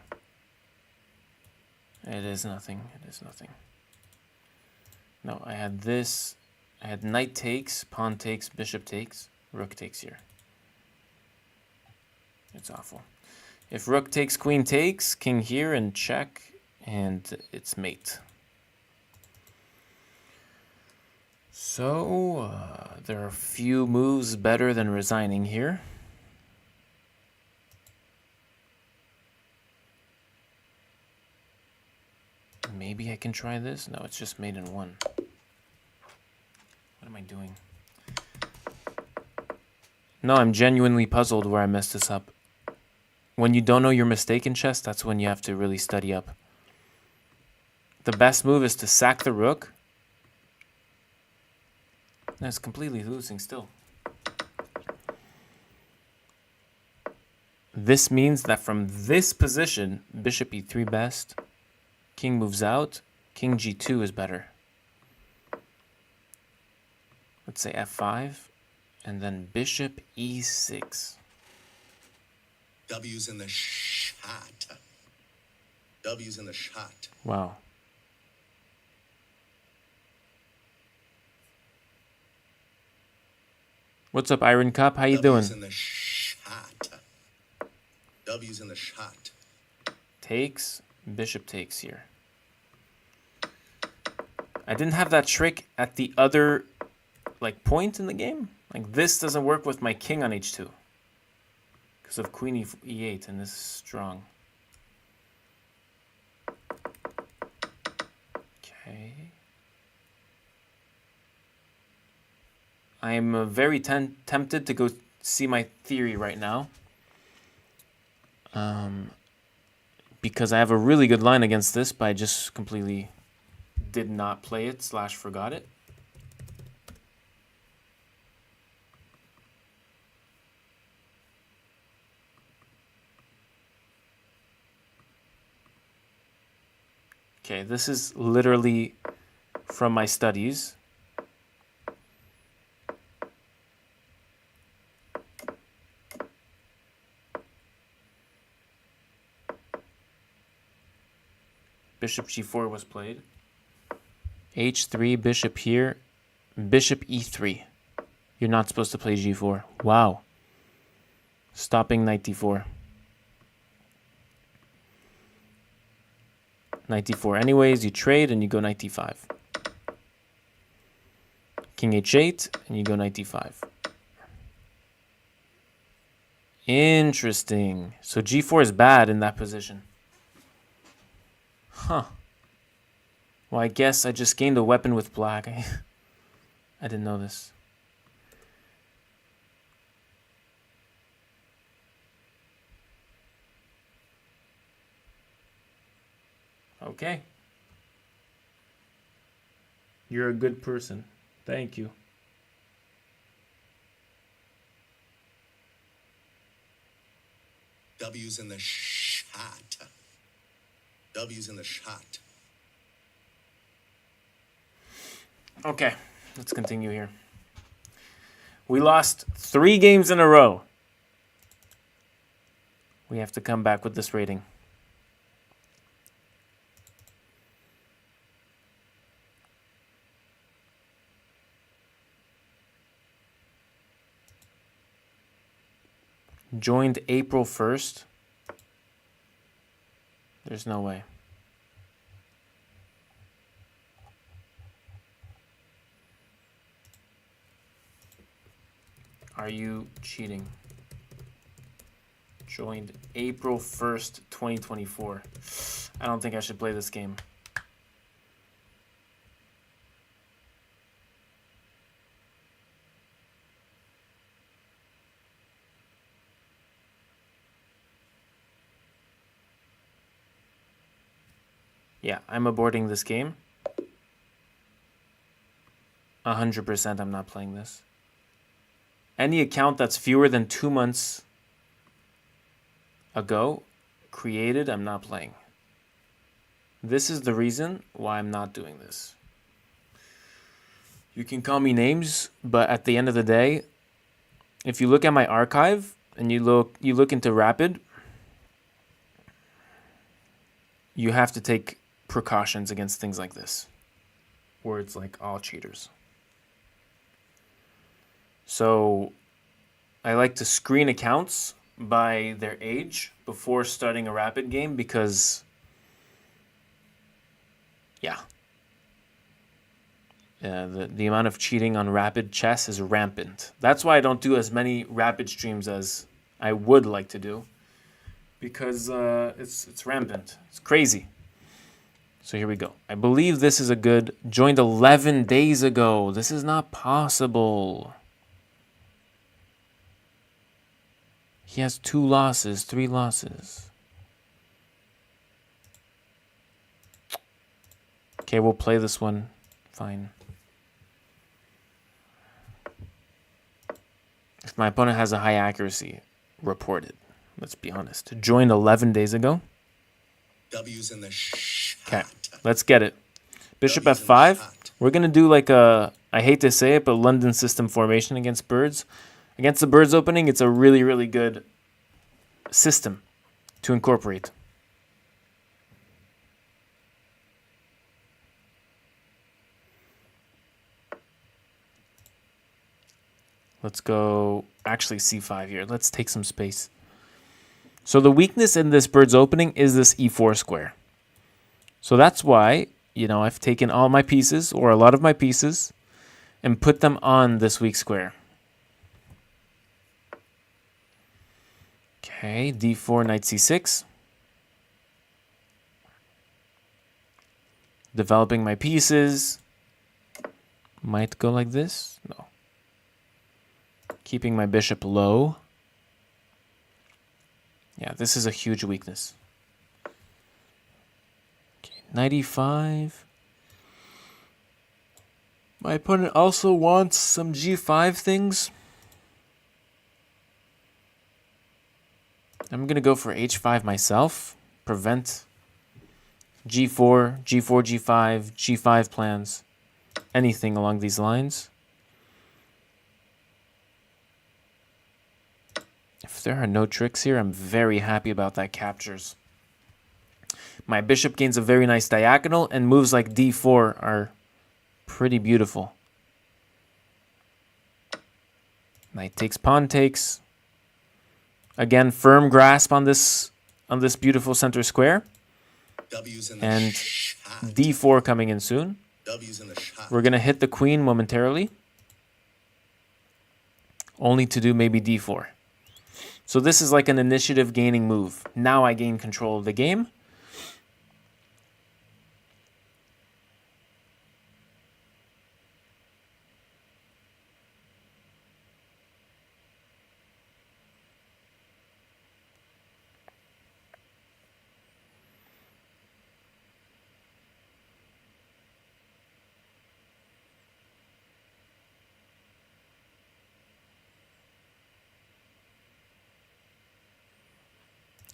It is nothing. It is nothing. No, I had this. I had knight takes, pawn takes, bishop takes, rook takes here. It's awful. If rook takes, queen takes, king here and check, and it's mate. So, there are a few moves better than resigning here. Maybe I can try this? No, it's just mate in 1. What am I doing? No, I'm genuinely puzzled where I messed this up. When you don't know your mistake in chess, that's when you have to really study up. The best move is to sack the rook. That's completely losing still. This means that from this position, bishop e3 best, king moves out, king g2 is better. Let's say f5, and then bishop e6. W's in the shot. W's in the shot. Wow. What's up, Iron Cup? How you doing? W's in the shot. W's in the shot. Takes, bishop takes here. I didn't have that trick at the other point in the game. Like, this doesn't work with my king on h2 because of queen e8, and this is strong. Okay. I'm very tempted to go see my theory right now. Because I have a really good line against this, but I just completely did not play it / forgot it. Okay, this is literally from my studies. Bishop g4 was played. h3, bishop here, bishop e3. You're not supposed to play g4. Wow. Stopping knight d4. Knight d4 anyways, you trade and you go knight d5. King h8 and you go knight d5. Interesting. So g4 is bad in that position. Huh. Well, I guess I just gained a weapon with black. I didn't know this. Okay. You're a good person. Thank you. W's in the shot. W's in the shot. Okay, let's continue here. We lost 3 games in a row. We have to come back with this rating. Joined April 1st. There's no way. Are you cheating? Joined April 1st, 2024. I don't think I should play this game. Yeah, I'm aborting this game. 100% I'm not playing this. Any account that's fewer than 2 months ago created, I'm not playing. This is the reason why I'm not doing this. You can call me names, but at the end of the day, if you look at my archive and you look into Rapid, you have to take precautions against things like this. Words like all cheaters. So I like to screen accounts by their age before starting a Rapid game because, yeah. The amount of cheating on Rapid chess is rampant. That's why I don't do as many Rapid streams as I would like to do. Because it's rampant. It's crazy. So here we go. I believe this is a good... Joined 11 days ago. This is not possible. He has 2 losses, 3 losses. Okay, we'll play this one. Fine. If my opponent has a high accuracy, report it. Let's be honest. Joined 11 days ago. W's in the shot. Okay, let's get it. Bishop W's in the f5. shot. We're going to do like a, I hate to say it, but London system formation against birds. Against the birds opening, it's a really, really good system to incorporate. Let's go actually c5 here. Let's take some space. So the weakness in this bird's opening is this e4 square. So that's why, I've taken all my pieces, or a lot of my pieces, and put them on this weak square. Okay, d4, knight c6. Developing my pieces. Might go like this. No. keeping my bishop low. Yeah, this is a huge weakness. Okay, knight e5. My opponent also wants some g5 things. I'm going to go for h5 myself. Prevent g4, g4, g5, g5 plans. Anything along these lines. If there are no tricks here, I'm very happy about that captures. My bishop gains a very nice diagonal, and moves like d4 are pretty beautiful. Knight takes, pawn takes. Again, firm grasp on this beautiful center square. And d4 coming in soon. We're going to hit the queen momentarily. Only to do maybe d4. So this is like an initiative gaining move. Now I gain control of the game.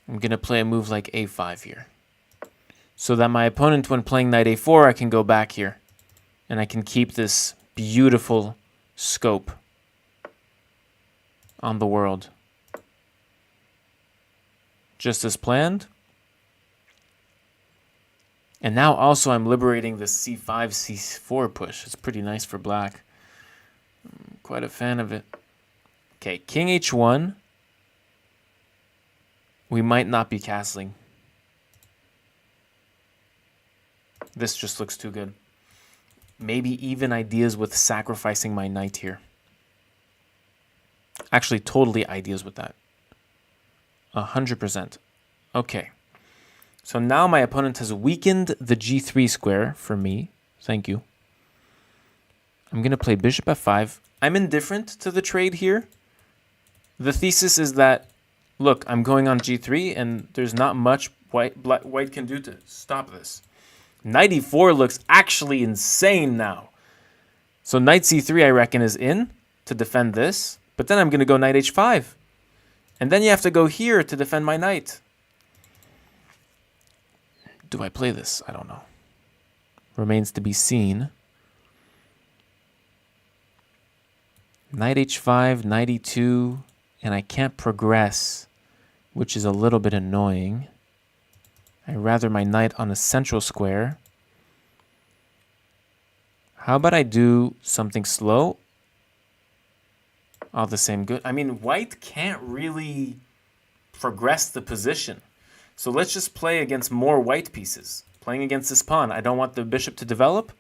I'm going to play a move like a5 here. So that my opponent, when playing knight a4, I can go back here. And I can keep this beautiful scope on the world. Just as planned. And now also I'm liberating the c5, c4 push. It's pretty nice for black. I'm quite a fan of it. Okay, king h1. We might not be castling. This just looks too good. Maybe even ideas with sacrificing my knight here. Actually, totally ideas with that. 100%. Okay. So now my opponent has weakened the g3 square for me. Thank you. I'm going to play bishop f5. I'm indifferent to the trade here. The thesis is that, look, I'm going on g3, and there's not much white can do to stop this. Knight e4 looks actually insane now. So knight c3, I reckon, is in to defend this. But then I'm going to go knight h5. And then you have to go here to defend my knight. Do I play this? I don't know. Remains to be seen. Knight h5, knight e2, and I can't progress, which is a little bit annoying. I'd rather my knight on a central square. How about I do something slow? All the same good. I mean, white can't really progress the position. So let's just play against more white pieces. Playing against this pawn. I don't want the bishop to develop,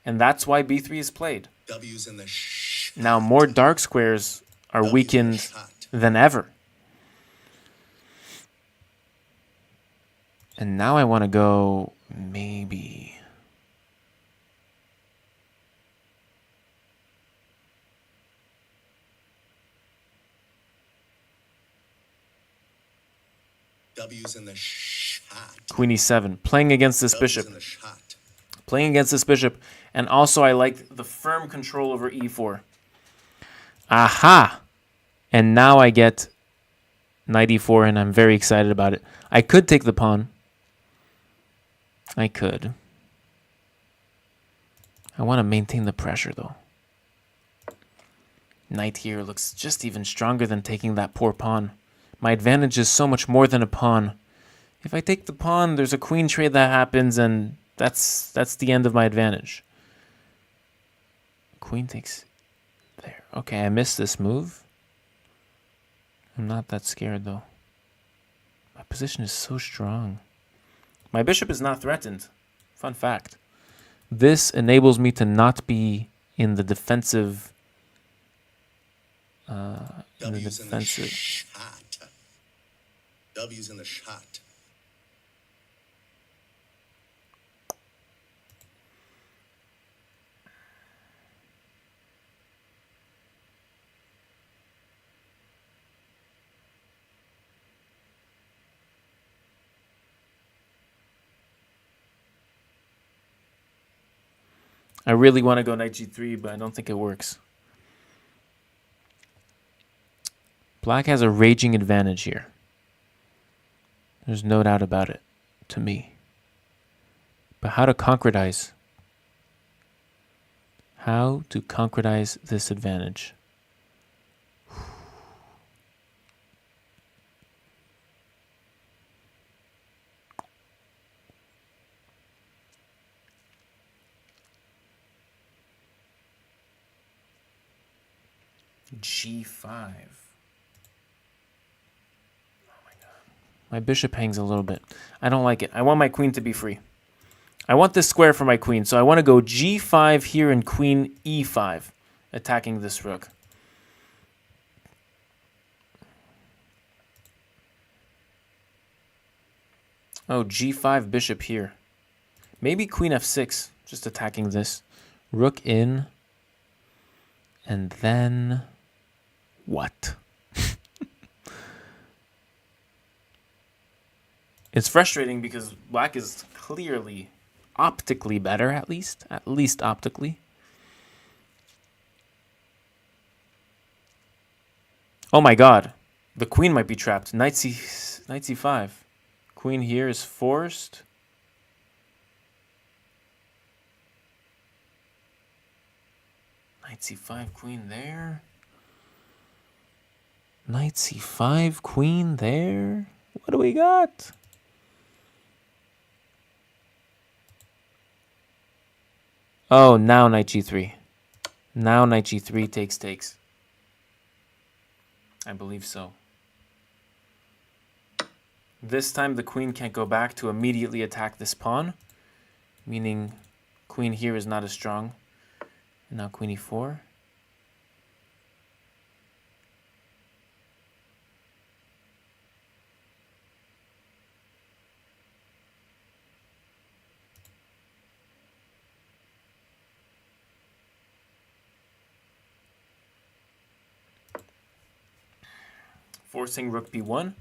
and that's why b3 is played. W's in the Now more dark squares are weakened than ever. And now I want to go maybe... W's in the shot. Queen e7, playing against this W's bishop. in the shot. Playing against this bishop. And also I like the firm control over e4. Aha! And now I get knight e4, and I'm very excited about it. I could take the pawn. I could. I want to maintain the pressure, though. Knight here looks just even stronger than taking that poor pawn. My advantage is so much more than a pawn. If I take the pawn, there's a queen trade that happens, and that's the end of my advantage. Queen takes there. Okay, I missed this move. I'm not that scared, though. My position is so strong. My bishop is not threatened. Fun fact. This enables me to not be in the defensive. W's in the shot. W's in the shot. I really want to go knight g3, but I don't think it works. Black has a raging advantage here. There's no doubt about it, to me. But how to concretize? How to concretize this advantage? G5. Oh my god. My bishop hangs a little bit. I don't like it. I want my queen to be free. I want this square for my queen, so I want to go g5 here and queen e5, attacking this rook. Oh, g5 bishop here. Maybe queen f6, just attacking this. Rook in. And then what? It's frustrating because black is clearly optically better, at least optically. Oh my god. The queen might be trapped. Knight c5. Queen here is forced. Knight c5, queen there. Knight c5, queen there. What do we got? Oh, now knight g3. Now knight g3 takes. I believe so. This time the queen can't go back to immediately attack this pawn, meaning queen here is not as strong. And now queen e4. Forcing rook b1.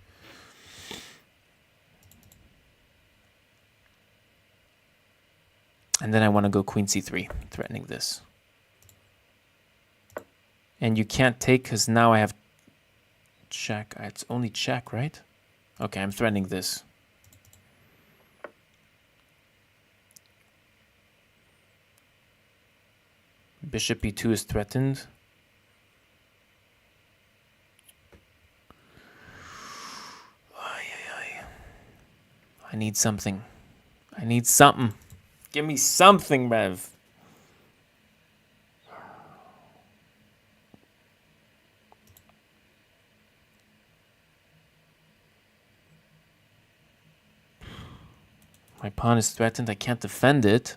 And then I want to go queen c3, threatening this. And you can't take because now I have check. It's only check, right? Okay, I'm threatening this. Bishop e2 is threatened. I need something. I need something. Give me something, Rev. My pawn is threatened. I can't defend it.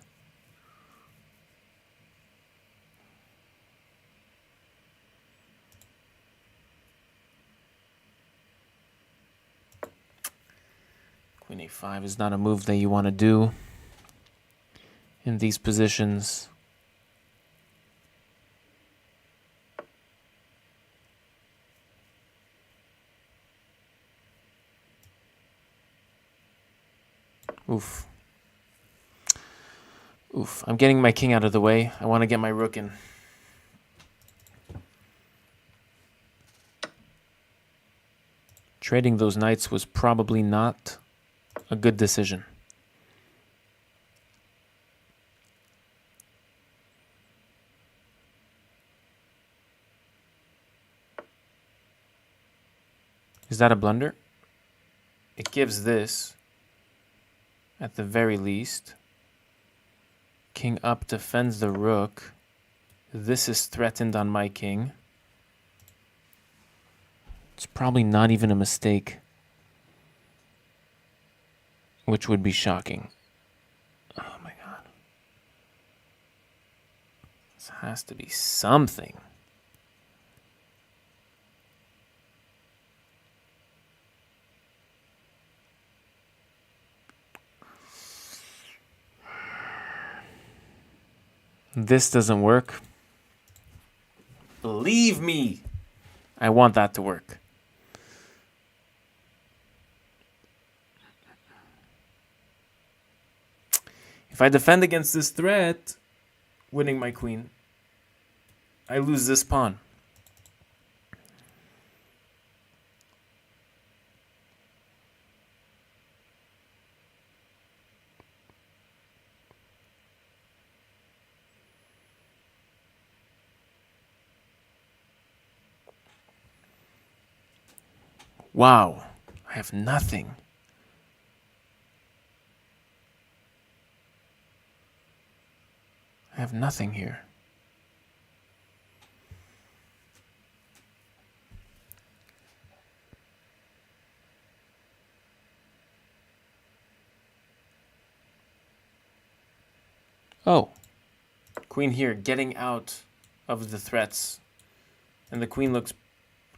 Queen a5 is not a move that you want to do in these positions. Oof. Oof. I'm getting my king out of the way. I want to get my rook in. Trading those knights was probably not a good decision. Is that a blunder? It gives this, at the very least. King up defends the rook. This is threatened on my king. It's probably not even a mistake, which would be shocking. Oh my god. This has to be something. This doesn't work. Believe me, I want that to work. If I defend against this threat, winning my queen. I lose this pawn. Wow, I have nothing. I have nothing here. Oh, queen here, getting out of the threats. And the queen looks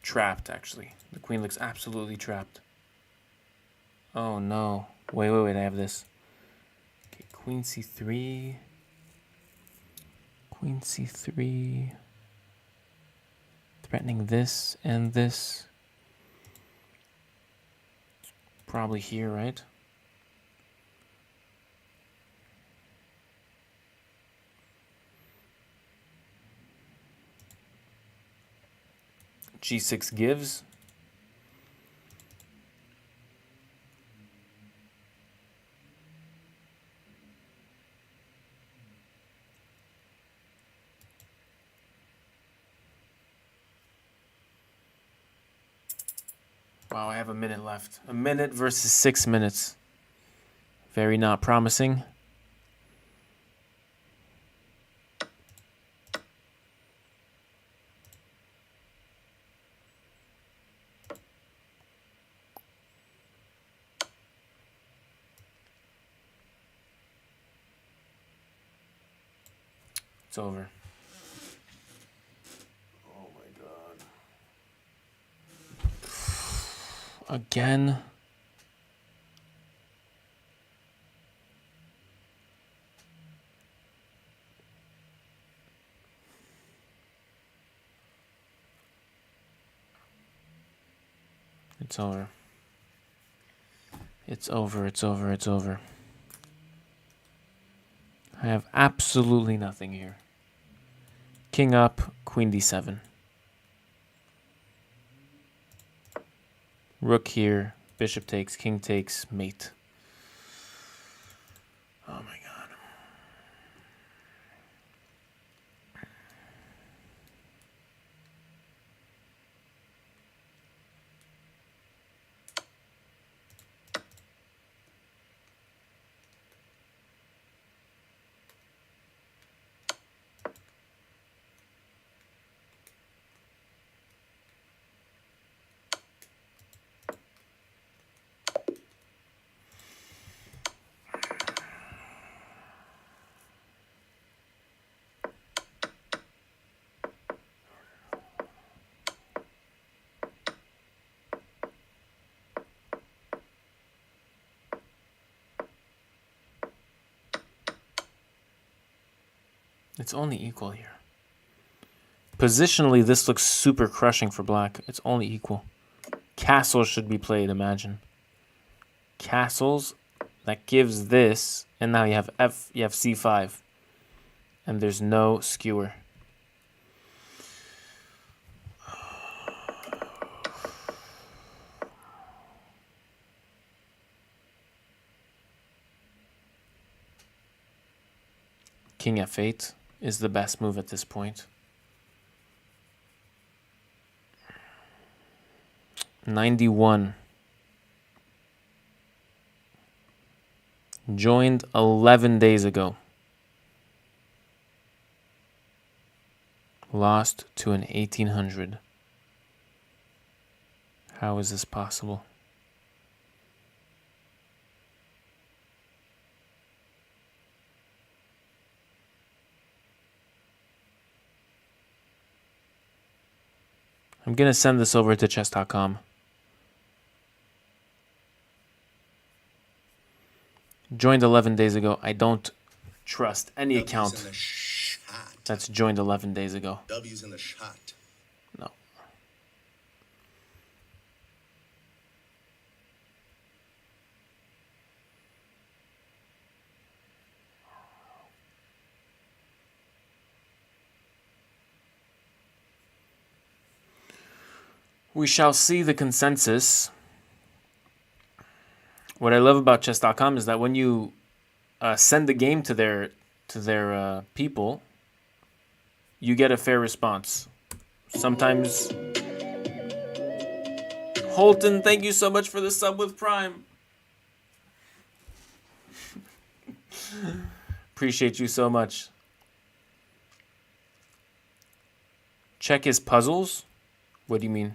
trapped, actually. The queen looks absolutely trapped. Oh, no. Wait, I have this. Okay, queen c3. Queen c3. Threatening this and this. Probably here, right? g6 gives. Wow, I have a minute left. A minute versus 6 minutes. Very not promising. It's over. Oh my god. Again. It's over. It's over, it's over, it's over. I have absolutely nothing here. King up, queen d7. Rook here, bishop takes, king takes, mate. Oh my god. It's only equal here. Positionally, this looks super crushing for black. It's only equal. Castles should be played, imagine. Castles, that gives this, and now you have c5. And there's no skewer. King f8 is the best move at this point. 91. Joined 11 days ago. Lost to an 1800. How is this possible? I'm going to send this over to chess.com. Joined 11 days ago. I don't trust any account that's joined 11 days ago. W's in the shot. No. We shall see the consensus. What I love about chess.com is that when you send the game to their people, you get a fair response. Sometimes. Holton, thank you so much for the sub with Prime. Appreciate you so much. Check his puzzles? What do you mean?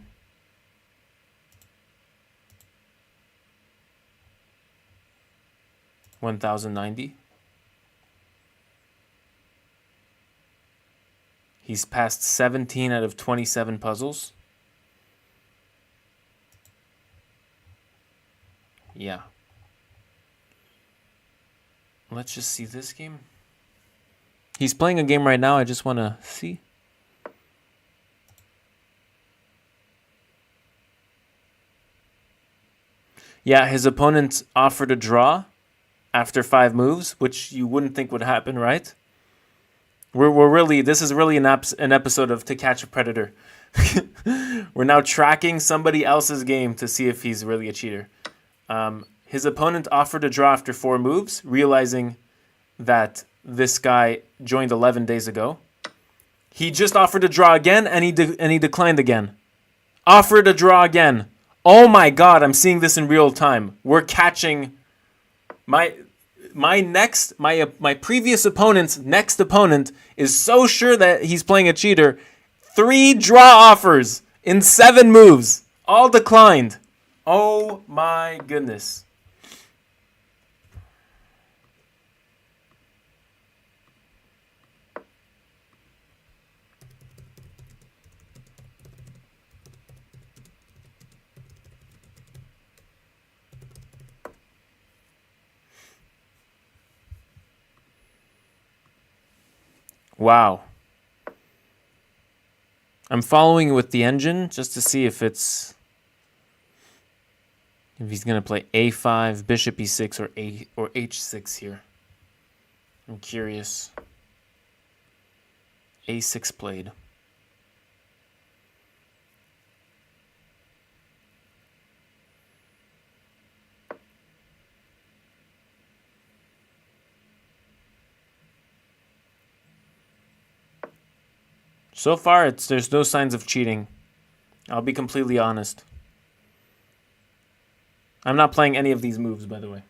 $1,090. He's passed 17 out of 27 puzzles. Yeah. Let's just see this game. He's playing a game right now. I just want to see. Yeah, his opponent offered a draw after 5 moves, which you wouldn't think would happen, right? We're really, this is really an episode of To Catch a Predator. We're now tracking somebody else's game to see if he's really a cheater. His opponent offered a draw after 4 moves, realizing that this guy joined 11 days ago. He just offered a draw again, and he declined again. Offered a draw again. Oh my God! I'm seeing this in real time. We're catching my previous opponent's next opponent is so sure that he's playing a cheater. 3 draw offers in 7 moves, all declined. Oh my goodness. Wow. I'm following with the engine just to see if he's going to play a5, bishop e6, or h6 here. I'm curious. a6 played. So far, there's no signs of cheating. I'll be completely honest. I'm not playing any of these moves, by the way.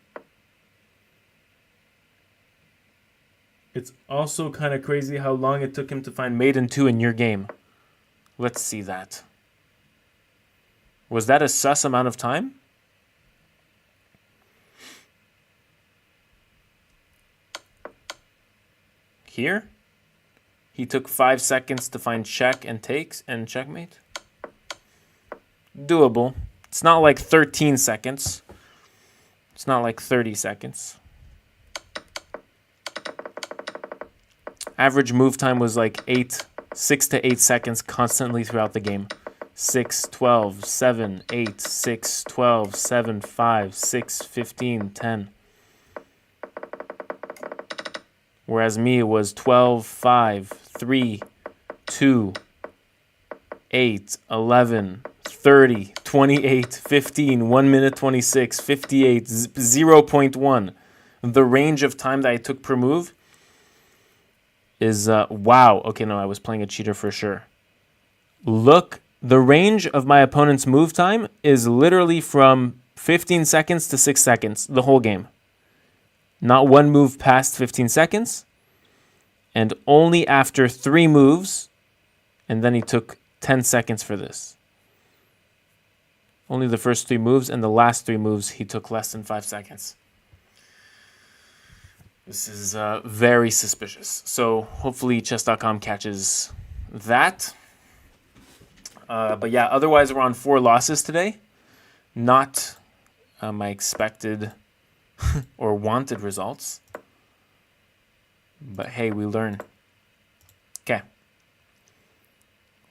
It's also kind of crazy how long it took him to find mate in 2 in your game. Let's see that. Was that a sus amount of time? Here? He took 5 seconds to find check and takes and checkmate. Doable. It's not like 13 seconds. It's not like 30 seconds. Average move time was like 6 to 8 seconds constantly throughout the game. 6, 12, 7, 8, 6, 12, 7, 5, 6, 15, 10. Whereas me, it was 12, 5, 3, 2, 8, 11, 30, 28, 15, 1 minute 26, 58, 0.1. The range of time that I took per move is, wow. Okay, no, I was playing a cheater for sure. Look, the range of my opponent's move time is literally from 15 seconds to 6 seconds, the whole game. Not one move past 15 seconds. And only after 3 moves, and then he took 10 seconds for this. Only the first 3 moves, and the last 3 moves, he took less than 5 seconds. This is very suspicious. So hopefully chess.com catches that. But yeah, otherwise we're on 4 losses today. Not my expected or wanted results. But hey, we learn. Okay.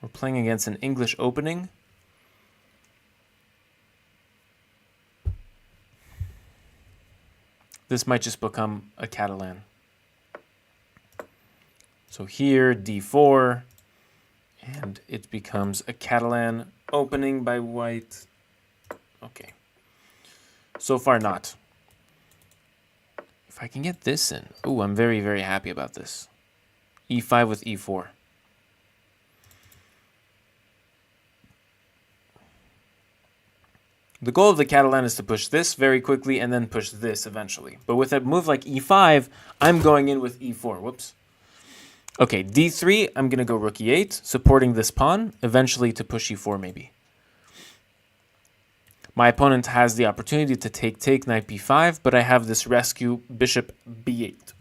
We're playing against an English opening. This might just become a Catalan. So here, d4, and it becomes a Catalan opening by white. Okay. So far, not. If I can get this in. Ooh, I'm very, very happy about this. E5 with E4. The goal of the Catalan is to push this very quickly and then push this eventually. But with a move like E5, I'm going in with E4. Whoops. Okay, D3, I'm going to go rook E8, supporting this pawn, eventually to push E4 maybe. My opponent has the opportunity to take knight B5, but I have this rescue bishop B8.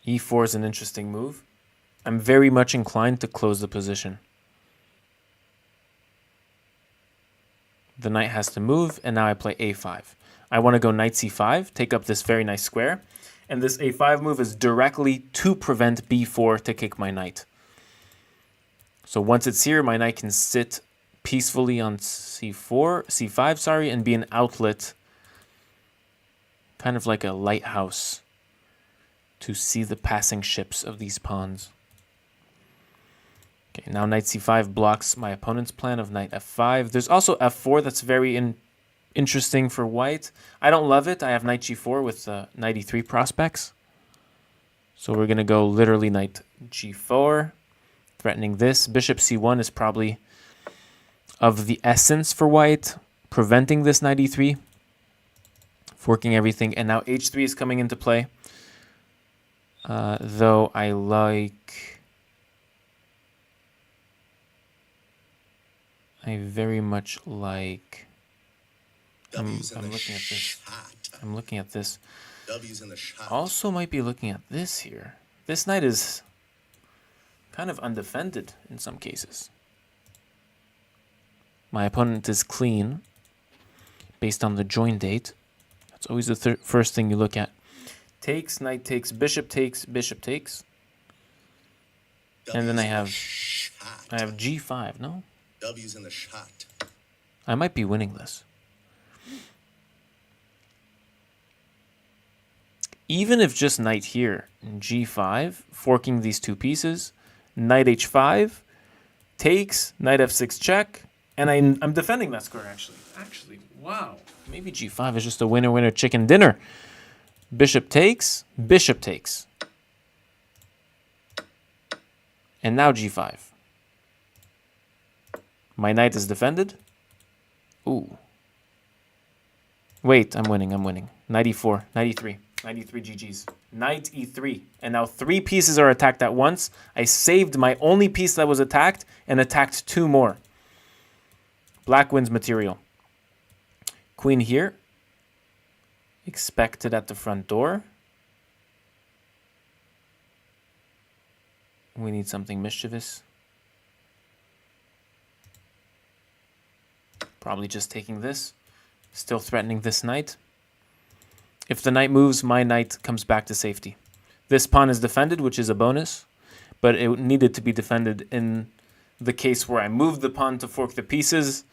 E4 is an interesting move. I'm very much inclined to close the position. The knight has to move, and now I play A5. I want to go knight C5, take up this very nice square, and this A5 move is directly to prevent B4 to kick my knight. So once it's here, my knight can sit peacefully on C5, sorry, and be an outlet, kind of like a lighthouse, to see the passing ships of these pawns. Okay, now knight c5 blocks my opponent's plan of knight f5. There's also f4 that's very interesting for white. I don't love it. I have knight g4 with knight e3 prospects. So we're going to go literally knight g4, threatening this. Bishop c1 is probably of the essence for white, preventing this knight e3, forking everything. And now h3 is coming into play. Though I very much like. I'm looking at this. I'm looking at this. W's in the shot. Also might be looking at this here. This knight is kind of undefended in some cases. My opponent is clean based on the join date. That's always the first thing you look at. Takes, knight takes, bishop takes, bishop takes. And then I have g5, no? W's in the shot. I might be winning this. Even if just knight here, g5, forking these two pieces, knight h5, takes, knight f6 check, and I'm defending that square actually. Actually, wow. Maybe g5 is just a winner-winner chicken dinner. Bishop takes, and now g5. My knight is defended. Ooh. Wait, I'm winning. Knight e4, knight e3, knight e3 GG's. Knight e3. And now 3 pieces are attacked at once. I saved my only piece that was attacked and attacked 2 more. Black wins material. Queen here. Expected at the front door. We need something mischievous. Probably just taking this. Still threatening this knight. If the knight moves, my knight comes back to safety. This pawn is defended, which is a bonus, but it needed to be defended in the case where I moved the pawn to fork the pieces.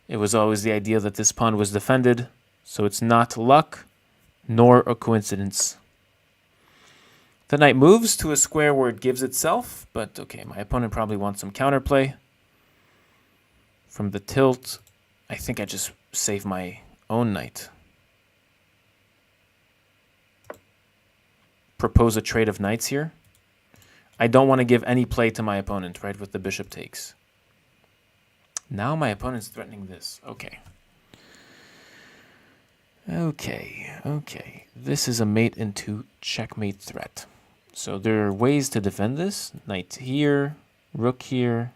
It was always the idea that this pawn was defended, so it's not luck nor a coincidence. The knight moves to a square where it gives itself, but okay, my opponent probably wants some counterplay. From the tilt, I think I just save my own knight. Propose a trade of knights here. I don't want to give any play to my opponent, right, with the bishop takes. Now my opponent's threatening this. Okay. Okay. This is a mate into checkmate threat. So there are ways to defend this. Knight here, rook here.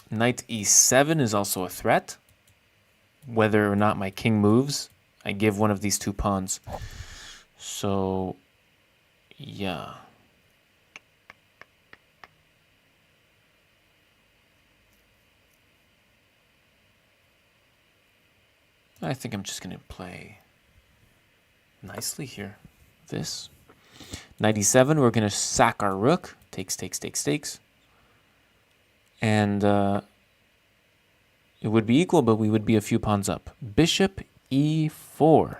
Knight e7 is also a threat. Whether or not my king moves, I give one of these 2 pawns. So, yeah. I think I'm just going to play nicely here. This. 97, we're going to sack our rook. Takes. And it would be equal, but we would be a few pawns up. Bishop e4.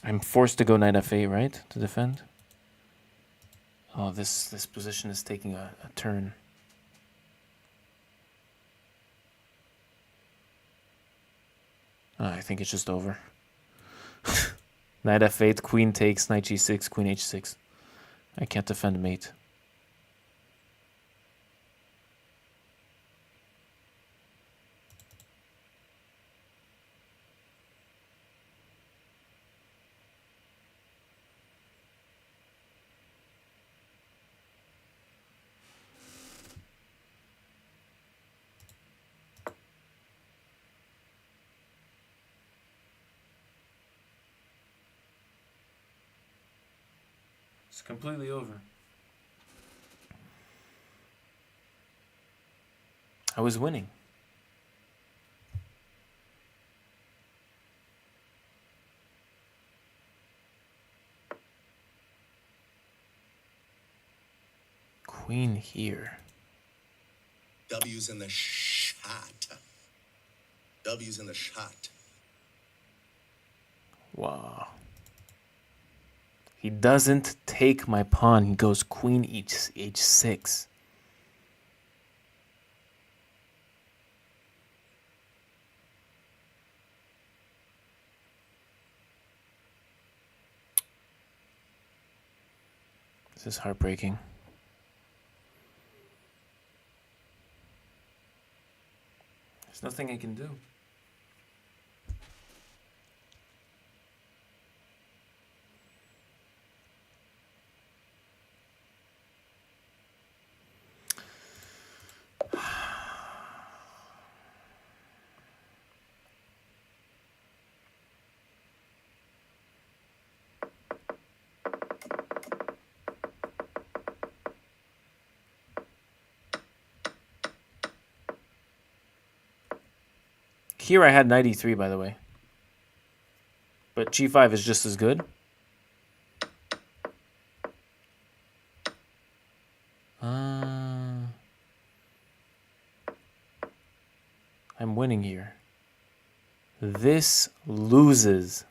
I'm forced to go knight f8, right, to defend? Oh, this position is taking a turn. I think it's just over. Knight f8, queen takes, knight g6, queen h6. I can't defend mate. It's completely over. I was winning. Queen here. W's in the shot. W's in the shot. Wow. He doesn't take my pawn. He goes queen h6. This is heartbreaking. There's nothing I can do. Here I had knight e3, by the way. But g5 is just as good. I'm winning here. This loses.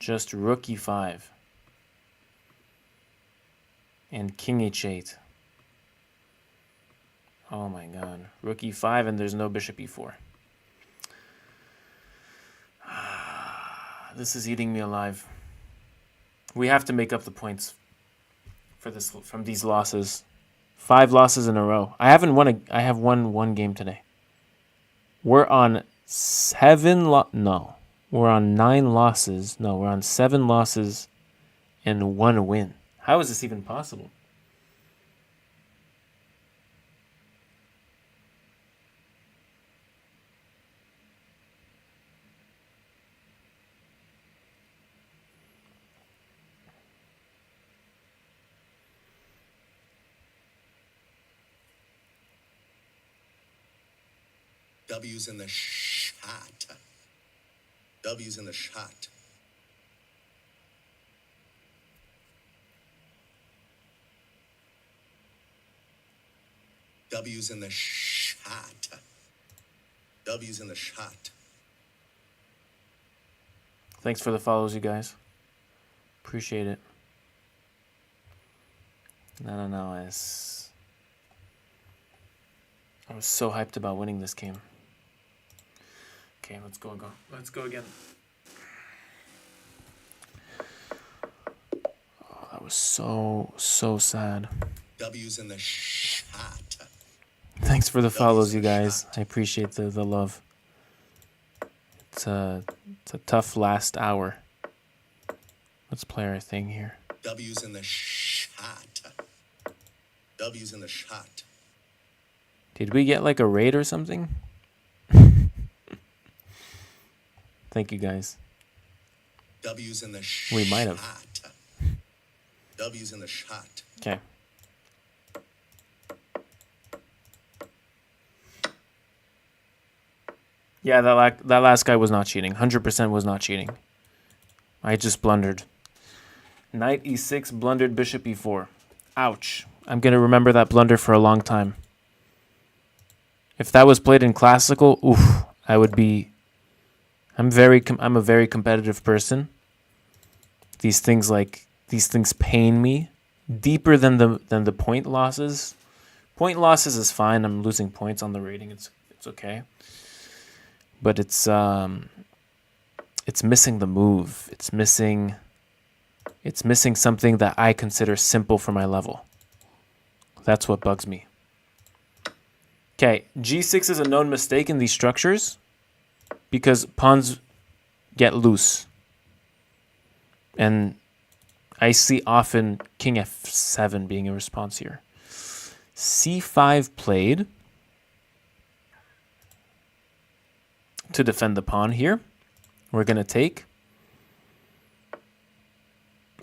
Just rook e5. And king h8. Oh my god. Rook e5 and there's no bishop e4. This is eating me alive. We have to make up the points for this from these losses. 5 losses in a row. I have won one game today. We're on 9 losses. No, we're on 7 losses and 1 win. How is this even possible? W's in the shot. W's in the shot. W's in the shot. W's in the shot. Thanks for the follows, you guys. Appreciate it. No. I was so hyped about winning this game. Okay, let's go. Let's go again. Oh, that was so sad. W's in the shot. Thanks for the follows, you guys. I appreciate the love. It's a tough last hour. Let's play our thing here. W's in the shot. W's in the shot. Did we get like a raid or something? Thank you guys. W's in the We might have. shot. W's in the shot. Okay. Yeah, that last guy was not cheating. 100% was not cheating. I just blundered. Knight e6, blundered bishop e4. Ouch. I'm going to remember that blunder for a long time. If that was played in classical, oof, I would be... I'm a very competitive person. These things pain me deeper than the point losses. Point losses is fine. I'm losing points on the rating. It's okay. But it's missing the move. It's missing something that I consider simple for my level. That's what bugs me. Okay, g6 is a known mistake in these structures because pawns get loose. And I see often king f7 being a response here. c5 played to defend the pawn here. We're going to take.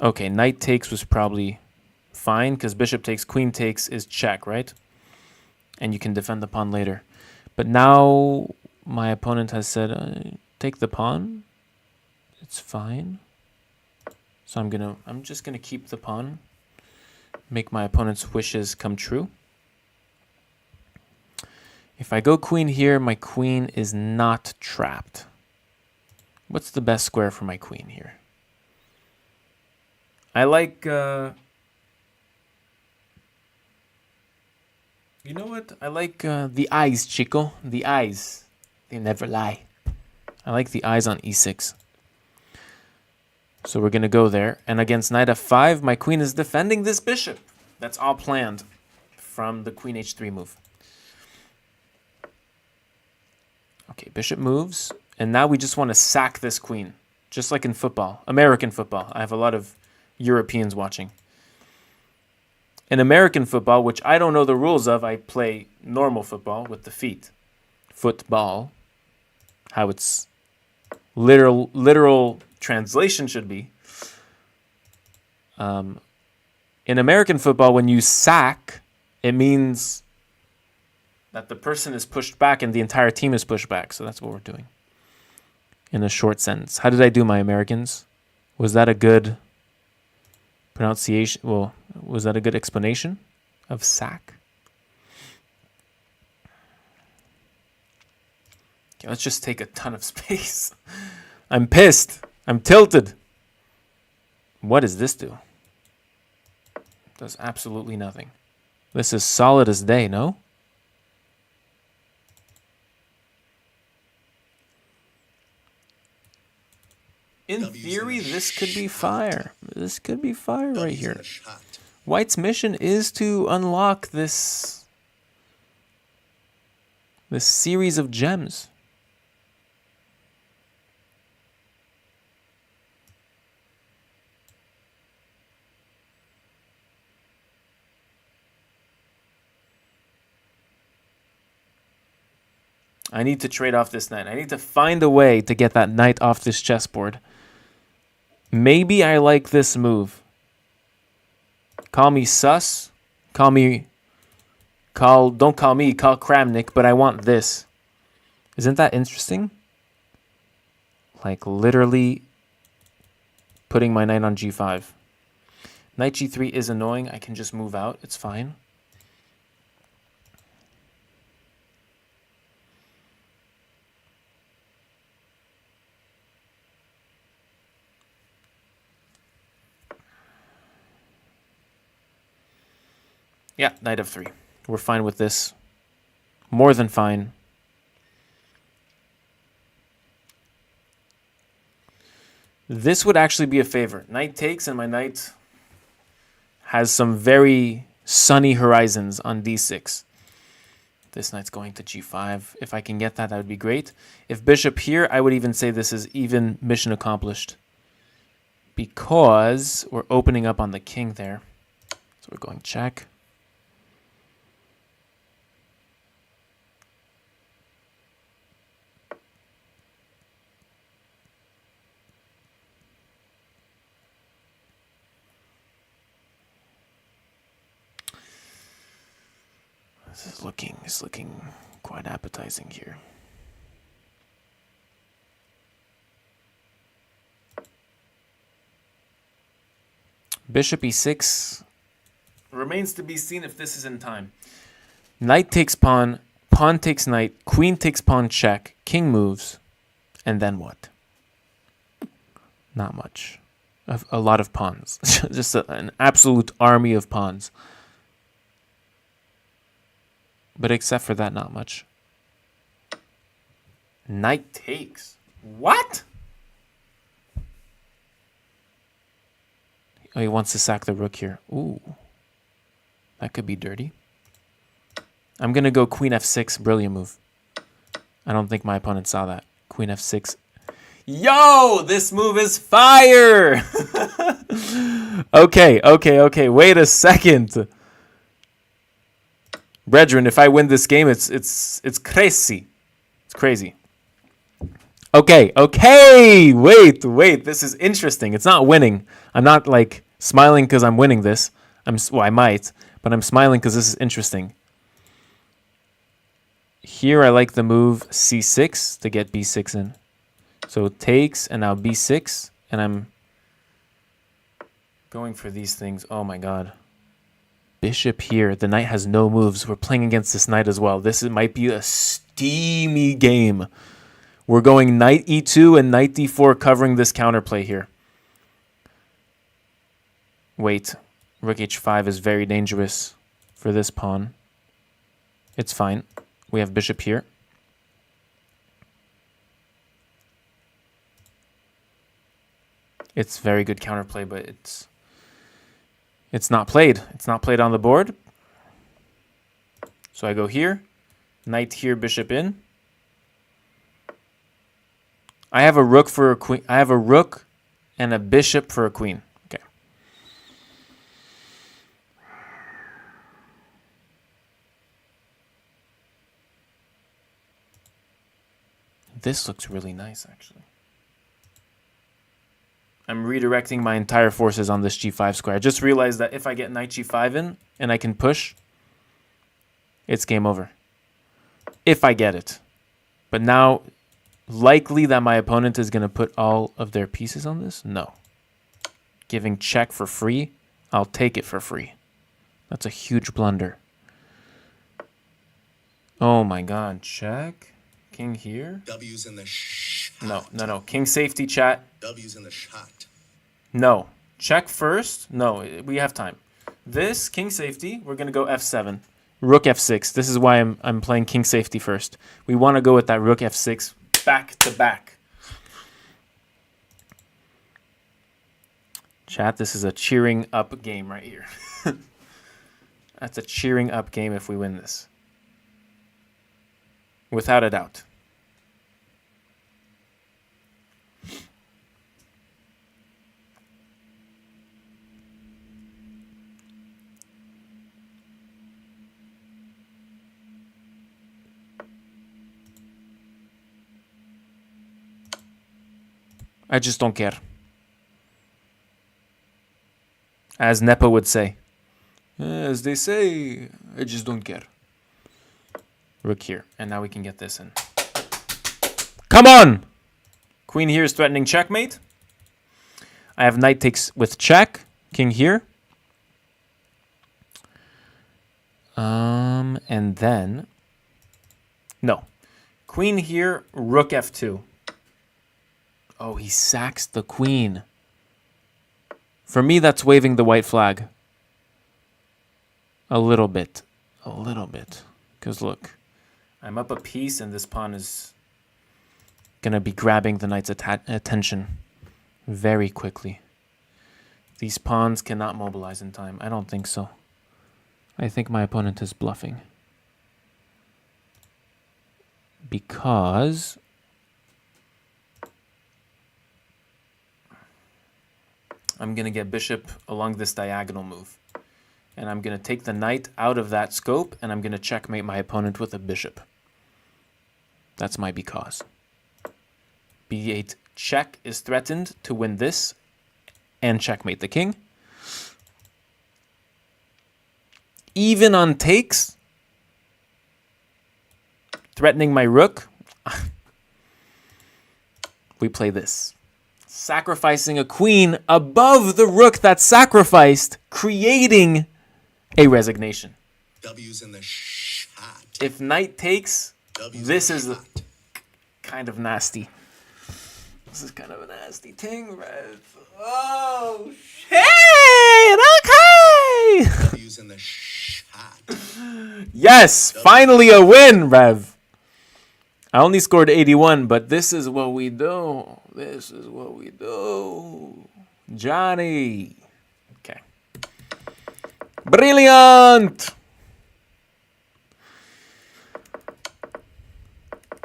Okay, knight takes was probably fine because bishop takes, queen takes is check, right? And you can defend the pawn later. But now my opponent has said, take the pawn. It's fine. So I'm just gonna keep the pawn, make my opponent's wishes come true. If I go queen here, my queen is not trapped. What's the best square for my queen here? I like, you know what? I like the eyes, Chico. The eyes. They never lie. I like the eyes on e6. So we're going to go there. And against knight f5, my queen is defending this bishop. That's all planned from the queen h3 move. Okay, bishop moves. And now we just want to sack this queen. Just like in football. American football. I have a lot of Europeans watching. In American football, which I don't know the rules of, I play normal football with the feet. Football. How its literal translation should be. In American football, when you sack, it means that the person is pushed back and the entire team is pushed back. So that's what we're doing. In a short sentence. How did I do, my Americans? Was that a good pronunciation? Well, was that a good explanation of sack? Okay, let's just take a ton of space. I'm pissed. I'm tilted. What does this do? Does absolutely nothing. This is solid as day, no? In theory, this could be fire. This could be fire right here. White's mission is to unlock this series of gems. I need to trade off this knight. I need to find a way to get that knight off this chessboard. Maybe I like this move. Call me sus. Don't call me, call Kramnik, but I want this. Isn't that interesting? Like literally putting my knight on g5. Knight g3 is annoying. I can just move out. It's fine. Yeah, knight f3. We're fine with this. More than fine. This would actually be a favor. Knight takes, and my knight has some very sunny horizons on d6. This knight's going to g5. If I can get that, that would be great. If bishop here, I would even say this is even mission accomplished. Because we're opening up on the king there. So we're going check. This is looking quite appetizing here. Bishop e6. Remains to be seen if this is in time. Knight takes pawn, pawn takes knight, queen takes pawn check, king moves, and then what? Not much. A lot of pawns. Just an absolute army of pawns. But except for that, not much. Knight takes. What? Oh, he wants to sack the rook here. Ooh. That could be dirty. I'm going to go queen f6. Brilliant move. I don't think my opponent saw that. Queen f6. Yo! This move is fire! Okay. Wait a second. Brethren, if I win this game, it's crazy. It's crazy. Okay. Wait. This is interesting. It's not winning. I'm not like smiling because I'm winning this. I might, but I'm smiling because this is interesting. Here I like the move c6 to get b6 in. So it takes, and now b6, and I'm going for these things. Oh my god. Bishop here. The knight has no moves. We're playing against this knight as well. Might be a steamy game. We're going knight e2 and knight d4 covering this counterplay here. Wait. Rook h5 is very dangerous for this pawn. It's fine. We have bishop here. It's very good counterplay, but it's not played. It's not played on the board. So I go here. Knight here, bishop in. I have a rook for a queen. I have a rook and a bishop for a queen. Okay. This looks really nice, actually. I'm redirecting my entire forces on this g5 square. I just realized that if I get knight g5 in and I can push, it's game over. If I get it. But now, likely that my opponent is going to put all of their pieces on this? No. Giving check for free? I'll take it for free. That's a huge blunder. Oh my god, check. King here? W's in the shot. No. King safety, chat. W's in the shot. No. Check first. No, we have time. This, king safety, we're going to go f7. Rook f6. This is why I'm playing king safety first. We want to go with that rook f6 back to back. Chat, this is a cheering up game right here. That's a cheering up game if we win this. Without a doubt. I just don't care. As Nepo would say. As they say, I just don't care. Rook here. And now we can get this in. Come on! Queen here is threatening checkmate. I have knight takes with check. King here. And then... No. Queen here, rook f2. Oh, he sacks the queen. For me, that's waving the white flag. A little bit. Because look, I'm up a piece and this pawn is going to be grabbing the knight's attention very quickly. These pawns cannot mobilize in time. I don't think so. I think my opponent is bluffing. Because... I'm going to get bishop along this diagonal move. And I'm going to take the knight out of that scope, and I'm going to checkmate my opponent with a bishop. That's my because. b8 check is threatened to win this and checkmate the king. Even on takes, threatening my rook, we play this. Sacrificing a queen above the rook that's sacrificed, creating a resignation. W's in the shot. If knight takes, W's this in is the shot. kind of nasty. This is kind of a nasty thing, Rev. Oh, shit! Okay! W's in the shot. Yes! Finally a win, Rev! I only scored 81, but this is what we do. This is what we do. Johnny. Okay. Brilliant!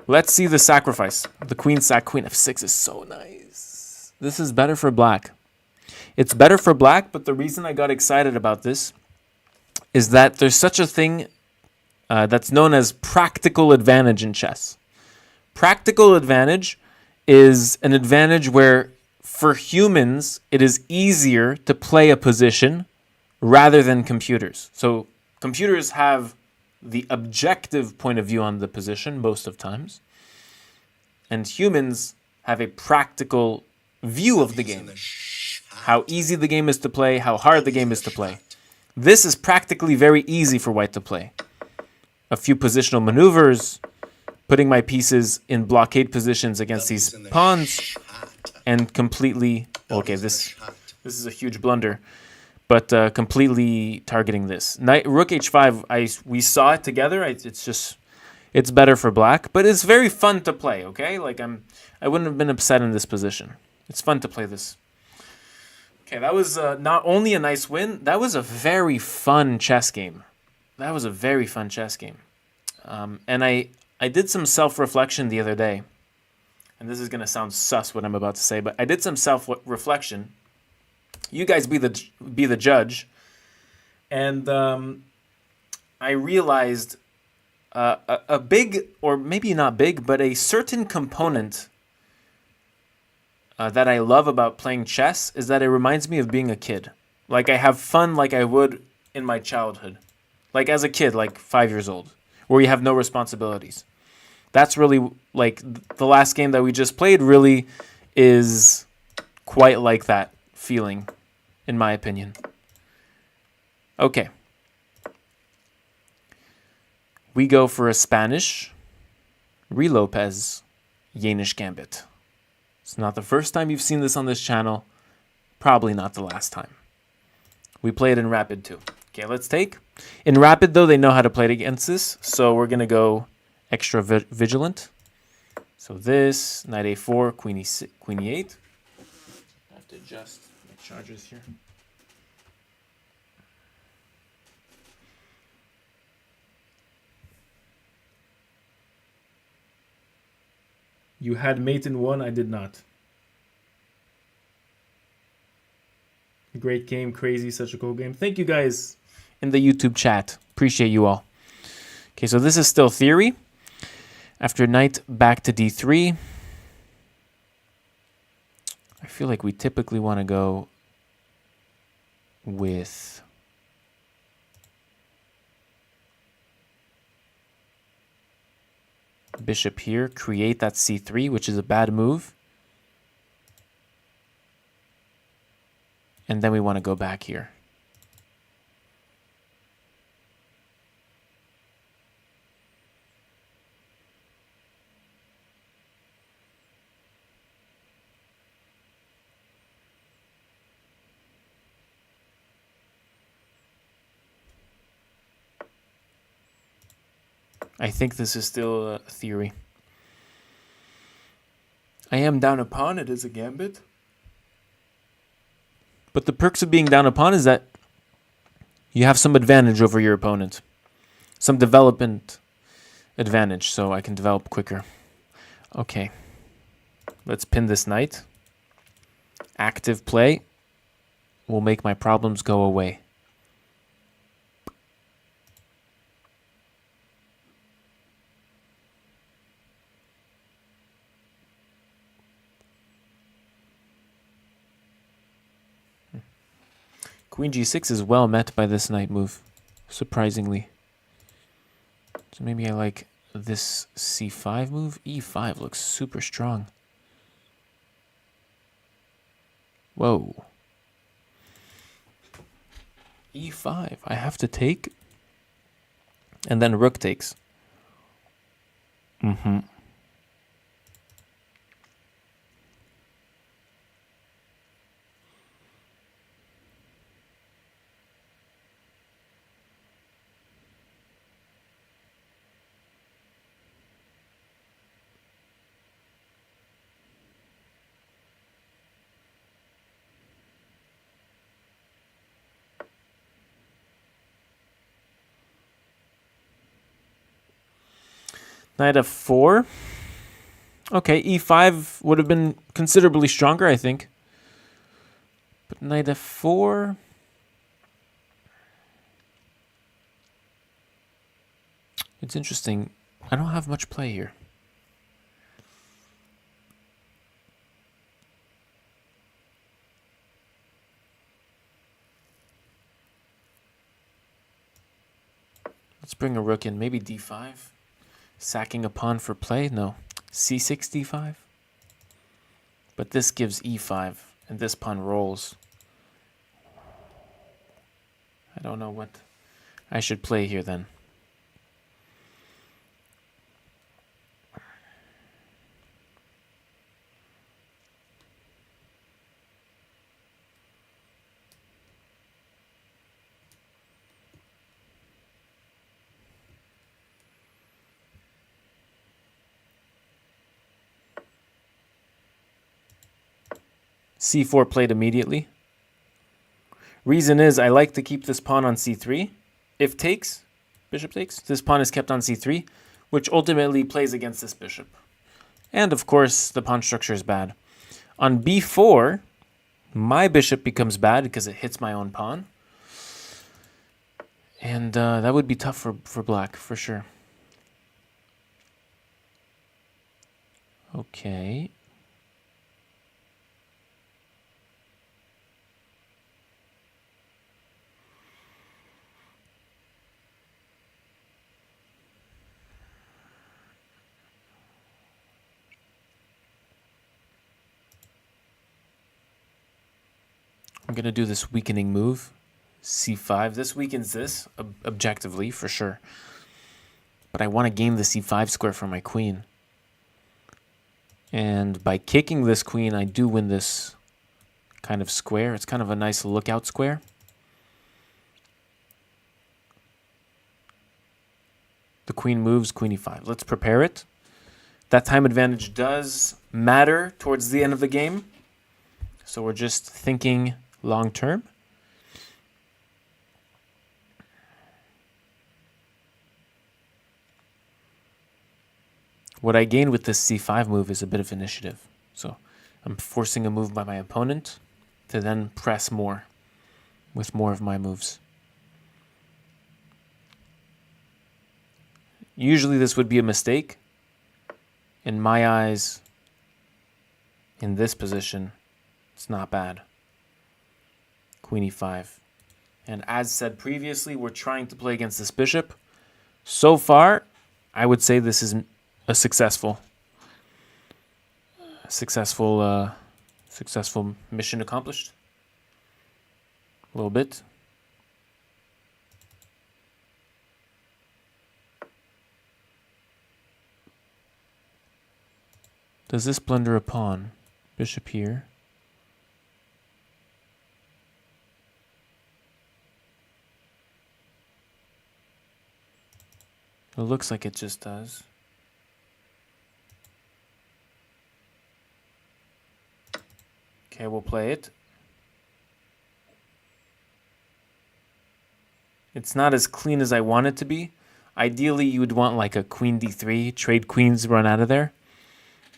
Let's see the sacrifice. The queen sack, queen f6 is so nice. This is better for black. It's better for black, but the reason I got excited about this is that there's such a thing that's known as practical advantage in chess. Practical advantage is an advantage where, for humans, it is easier to play a position rather than computers. So computers have the objective point of view on the position most of times, and humans have a practical view of the W's in game. the shot. How easy the game is to play, how hard the game is to play. This is practically very easy for white to play. A few positional maneuvers, putting my pieces in blockade positions against these W's in the pawns, shot. and completely... Okay, W's in the this shot. is a huge blunder, but completely targeting this. Knight, rook h5, we saw it together. It's better for black, but it's very fun to play, okay? Like, I wouldn't have been upset in this position. It's fun to play this. Okay, that was not only a nice win, that was a very fun chess game. That was a very fun chess game. And I did some self-reflection the other day. And this is going to sound sus what I'm about to say, but I did some self-reflection. You guys be the judge. And I realized a big, or maybe not big, but a certain component that I love about playing chess is that it reminds me of being a kid. Like, I have fun like I would in my childhood. Like, as a kid, like 5 years old, where you have no responsibilities. That's really, like, the last game that we just played really is quite like that feeling, in my opinion. Okay. We go for a Spanish, Re-Lopez, Yanish Gambit. It's not the first time you've seen this on this channel. Probably not the last time. We play it in Rapid too. Okay, let's take. In Rapid, though, they know how to play it against this, so we're going to go extra vigilant. So this, knight a4, queen e8. I have to adjust the charges here. You had mate in one, I did not. Great game, crazy, such a cool game. Thank you guys in the YouTube chat. Appreciate you all. Okay, so this is still theory. After knight back to d3. I feel like we typically want to go with bishop here, create that c3, which is a bad move. And then we want to go back here. I think this is still a theory. I am down a pawn. It is a gambit. But the perks of being down a pawn is that you have some advantage over your opponent. Some development advantage, so I can develop quicker. Okay. Let's pin this knight. Active play will make my problems go away. Queen g6 is well met by this knight move, surprisingly. So maybe I like this c5 move. e5 looks super strong. Whoa. e5. I have to take. And then rook takes. Knight f4. Okay, e5 would have been considerably stronger, I think. But knight f4. It's interesting. I don't have much play here. Let's bring a rook in. Maybe d5. Sacking a pawn for play? No. c6, d5. But this gives e5, and this pawn rolls. I don't know what I should play here then. c4 played immediately. Reason is I like to keep this pawn on c3. If takes, bishop takes, this pawn is kept on c3, which ultimately plays against this bishop. And of course, the pawn structure is bad. On b4, my bishop becomes bad because it hits my own pawn. And that would be tough for black, for sure. Okay. I'm going to do this weakening move, c5. This weakens this, objectively, for sure. But I want to gain the c5 square for my queen. And by kicking this queen, I do win this kind of square. It's kind of a nice lookout square. The queen moves, queen e5. Let's prepare it. That time advantage does matter towards the end of the game. So we're just thinking long term. What I gain with this c5 move is a bit of initiative. So I'm forcing a move by my opponent to then press more with more of my moves. Usually this would be a mistake. In my eyes, in this position, it's not bad. Queen e5. And as said previously, we're trying to play against this bishop. So far, I would say this is a successful mission accomplished. A little bit. Does this blunder a pawn? Bishop here. It looks like it just does. Okay, we'll play it. It's not as clean as I want it to be. Ideally, you would want like a queen d3, trade queens, run out of there.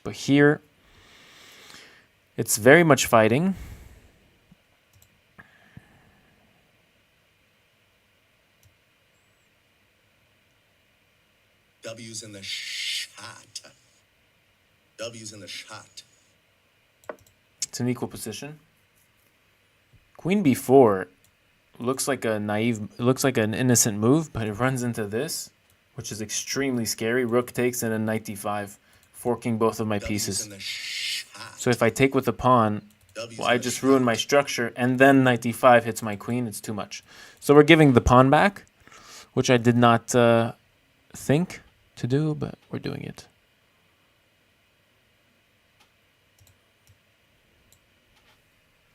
But here, it's very much fighting. W's in the shot. W's in the shot. It's an equal position. Queen b4 looks like a naive, looks like an innocent move, but it runs into this. which is extremely scary. Rook takes and then knight d5, forking both of my W's pieces. in the shot. So if I take with the pawn, W's well, in I the just ruin my shot. structure, and then knight d5 hits my queen. It's too much. So we're giving the pawn back, which I did not think to do, but we're doing it.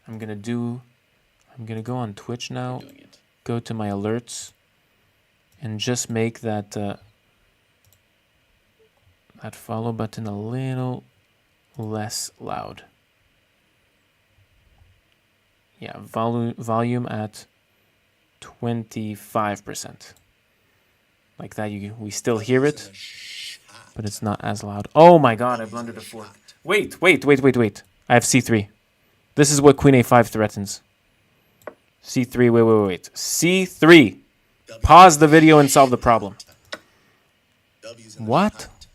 I'm gonna go on Twitch now, go to my alerts, and just make that that follow button a little less loud. Yeah, volume at 25%. Like that, we still hear W's in it, the shot. but it's not as loud. Oh my god, I blundered a fork. Wait. I have c3. This is what queen a5 threatens. c3, wait. c3. W's Pause in the video and solve the problem. W's in the What? shot.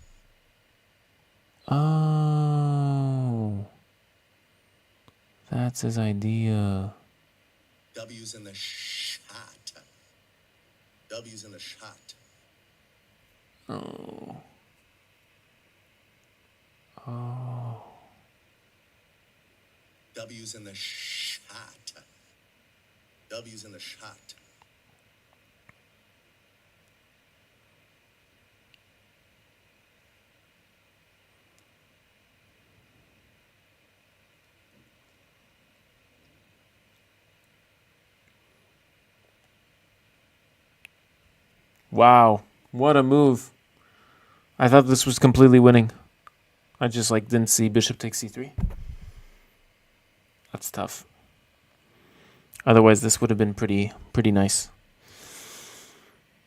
Oh. That's his idea. W's in the shot. W's in the shot. Oh. W's in the shot. W's in the shot. Wow. What a move. I thought this was completely winning. I just didn't see bishop takes c3. That's tough. Otherwise, this would have been pretty nice.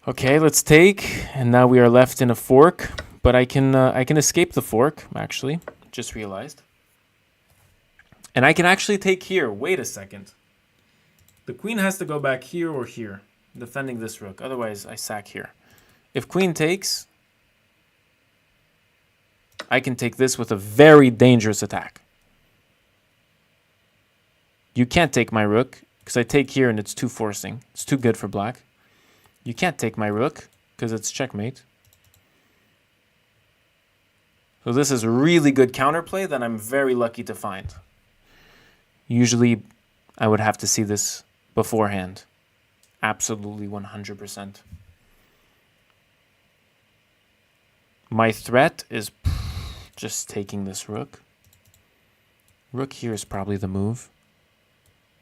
Okay, let's take, and now we are left in a fork. But I can escape the fork. Actually, just realized. And I can actually take here. Wait a second. The queen has to go back here or here, defending this rook. Otherwise, I sack here. If queen takes, I can take this with a very dangerous attack. You can't take my rook, because I take here and it's too forcing. It's too good for black. You can't take my rook, because it's checkmate. So this is really good counterplay that I'm very lucky to find. Usually, I would have to see this beforehand. Absolutely 100%. My threat is just taking this rook. Rook here is probably the move.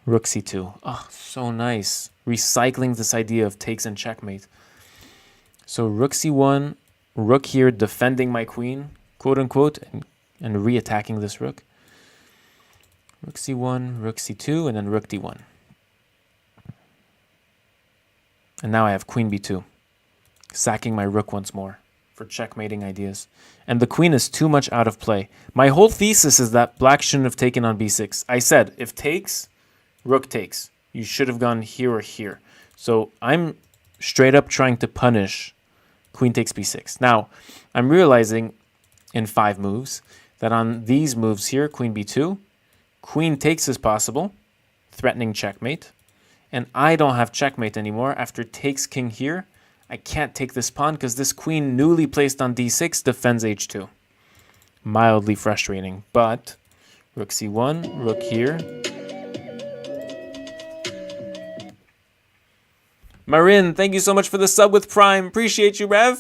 Rook c2. Oh, so nice. Recycling this idea of takes and checkmate. So rook c1, rook here defending my queen, quote unquote, and re-attacking this rook. Rook c1, rook c2, and then rook d1. And now I have queen b2, sacking my rook once more for checkmating ideas. And the queen is too much out of play. My whole thesis is that black shouldn't have taken on b6. I said, if takes, rook takes. You should have gone here or here. So I'm straight up trying to punish queen takes b6. Now, I'm realizing in 5 moves that on these moves here, queen b2, queen takes is possible, threatening checkmate. And I don't have checkmate anymore. After takes king here, I can't take this pawn because this queen newly placed on d6 defends h2. Mildly frustrating, but rook c1, rook here. Marin, thank you so much for the sub with Prime. Appreciate you, Rev.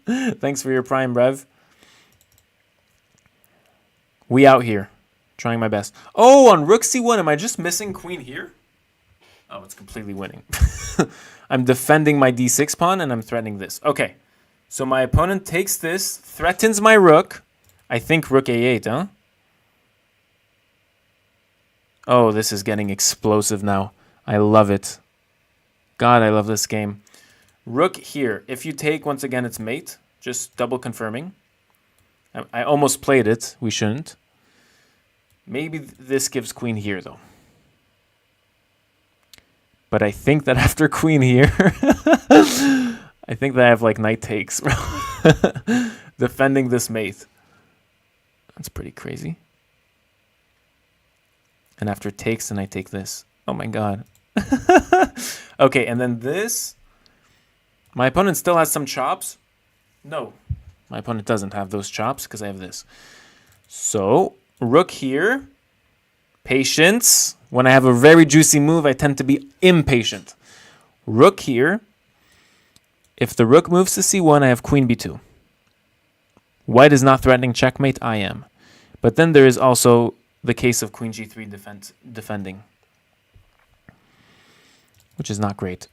Thanks for your Prime, Rev. We out here. Trying my best. Oh, on rook c1, am I just missing queen here? Oh, it's completely winning. I'm defending my d6 pawn and I'm threatening this. Okay, so my opponent takes this, threatens my rook. I think rook a8, huh? Oh, this is getting explosive now. I love it. God, I love this game. Rook here. If you take, once again, it's mate. Just double confirming. I almost played it. We shouldn't. Maybe this gives queen here, though. But I think that after queen here, I think that I have knight takes. Defending this mate. That's pretty crazy. And after takes, then I take this. Oh my god. Okay, and then this. My opponent still has some chops. No, my opponent doesn't have those chops because I have this. So, rook here. Patience. When I have a very juicy move, I tend to be impatient. Rook here. If the rook moves to c1, I have queen b2. White is not threatening checkmate. I am. But then there is also the case of queen g3 defending, which is not great.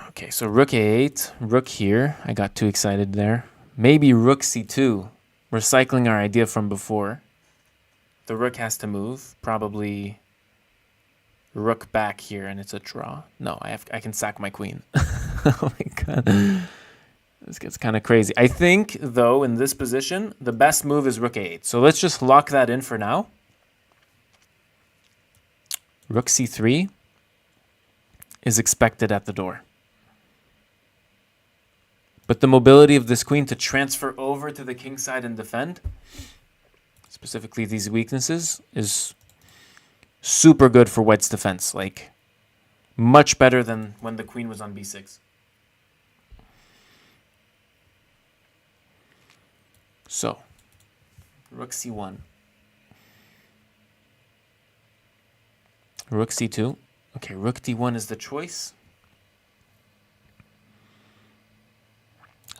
Okay, so rook a8, rook here. I got too excited there. Maybe rook c2, recycling our idea from before. The rook has to move, probably rook back here, and it's a draw. No, I can sack my queen. Oh my god. This gets kind of crazy. I think, though, in this position, the best move is rook a8. So let's just lock that in for now. Rook c3 is expected at the door. But the mobility of this queen to transfer over to the king side and defend, specifically these weaknesses, is super good for white's defense. Like, much better than when the queen was on b6. So, rook c1. Rook c2. Okay, rook d1 is the choice.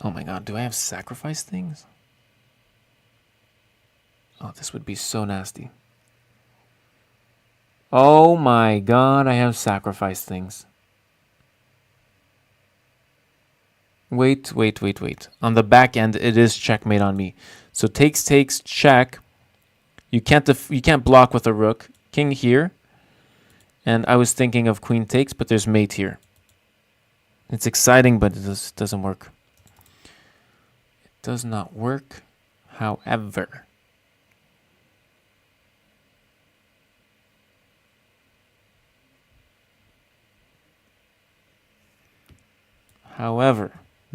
Oh my god, do I have sacrifice things? Oh, this would be so nasty. Oh my god, I have sacrifice things. Wait. On the back end, it is checkmate on me. So takes, check. You can't block with a rook. King here. And I was thinking of queen takes, but there's mate here. It's exciting, but it doesn't work. It does not work. However,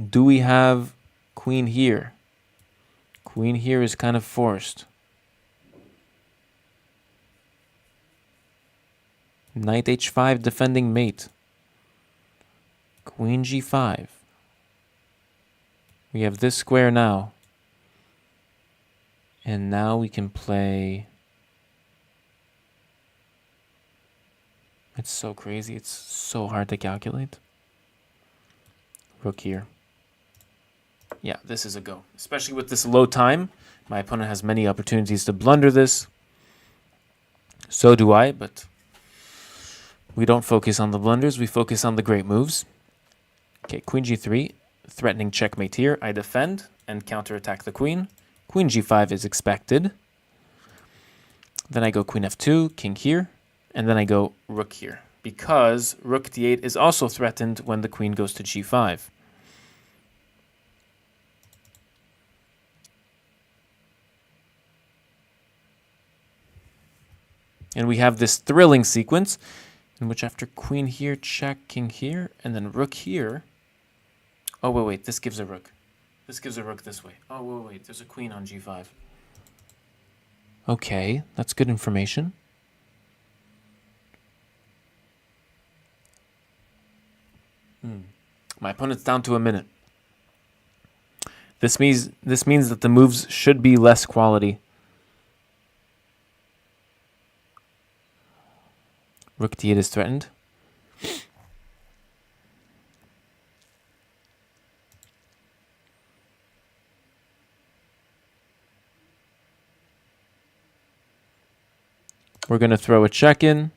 do we have queen here? Queen here is kind of forced. Knight h5 defending mate. Queen g5. We have this square now. And now we can play... It's so crazy. It's so hard to calculate. Rook here. Yeah, this is a go. Especially with this low time. My opponent has many opportunities to blunder this. So do I, but we don't focus on the blunders. We focus on the great moves. Okay, queen g3. Threatening checkmate here. I defend and counterattack the queen. Queen g5 is expected. Then I go queen f2, king here. And then I go rook here. Because rook d8 is also threatened when the queen goes to g5. And we have this thrilling sequence in which after queen here, check, king here, and then rook here. Oh, wait, this gives a rook. This gives a rook this way. Oh, wait, there's a queen on g5. Okay, that's good information. My opponent's down to a minute. This means that the moves should be less quality. Rook d8 is threatened. We're going to throw a check in.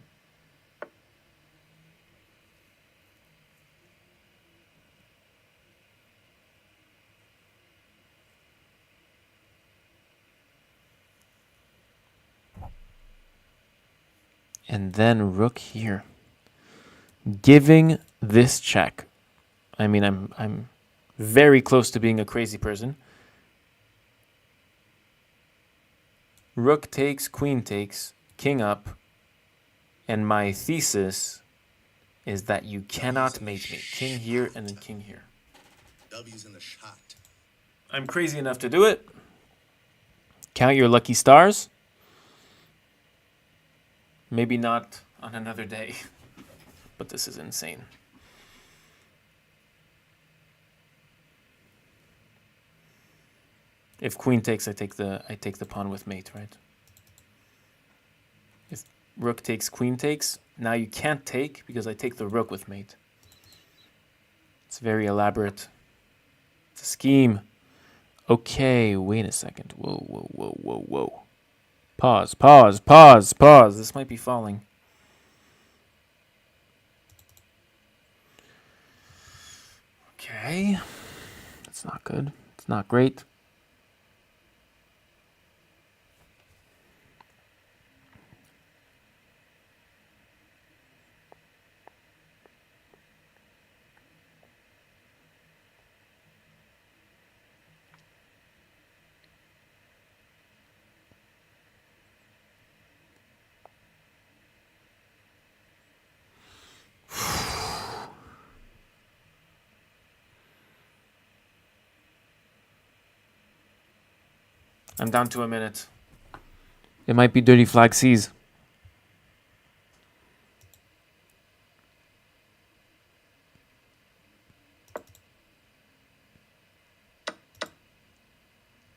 And then rook here. Giving this check. I mean, I'm very close to being a crazy person. Rook takes, queen takes, king up. And my thesis is that you cannot mate me. King here and then king here. W's in the shot. I'm crazy enough to do it. Count your lucky stars. Maybe not on another day. But this is insane. If queen takes, I take the pawn with mate, right? If rook takes, queen takes, now you can't take because I take the rook with mate. It's very elaborate. It's a scheme. Okay, wait a second. Whoa, whoa, whoa, whoa, whoa. Pause, pause, pause, pause. This might be falling. Okay. It's not good. It's not great. I'm down to a minute. It might be dirty flag C's.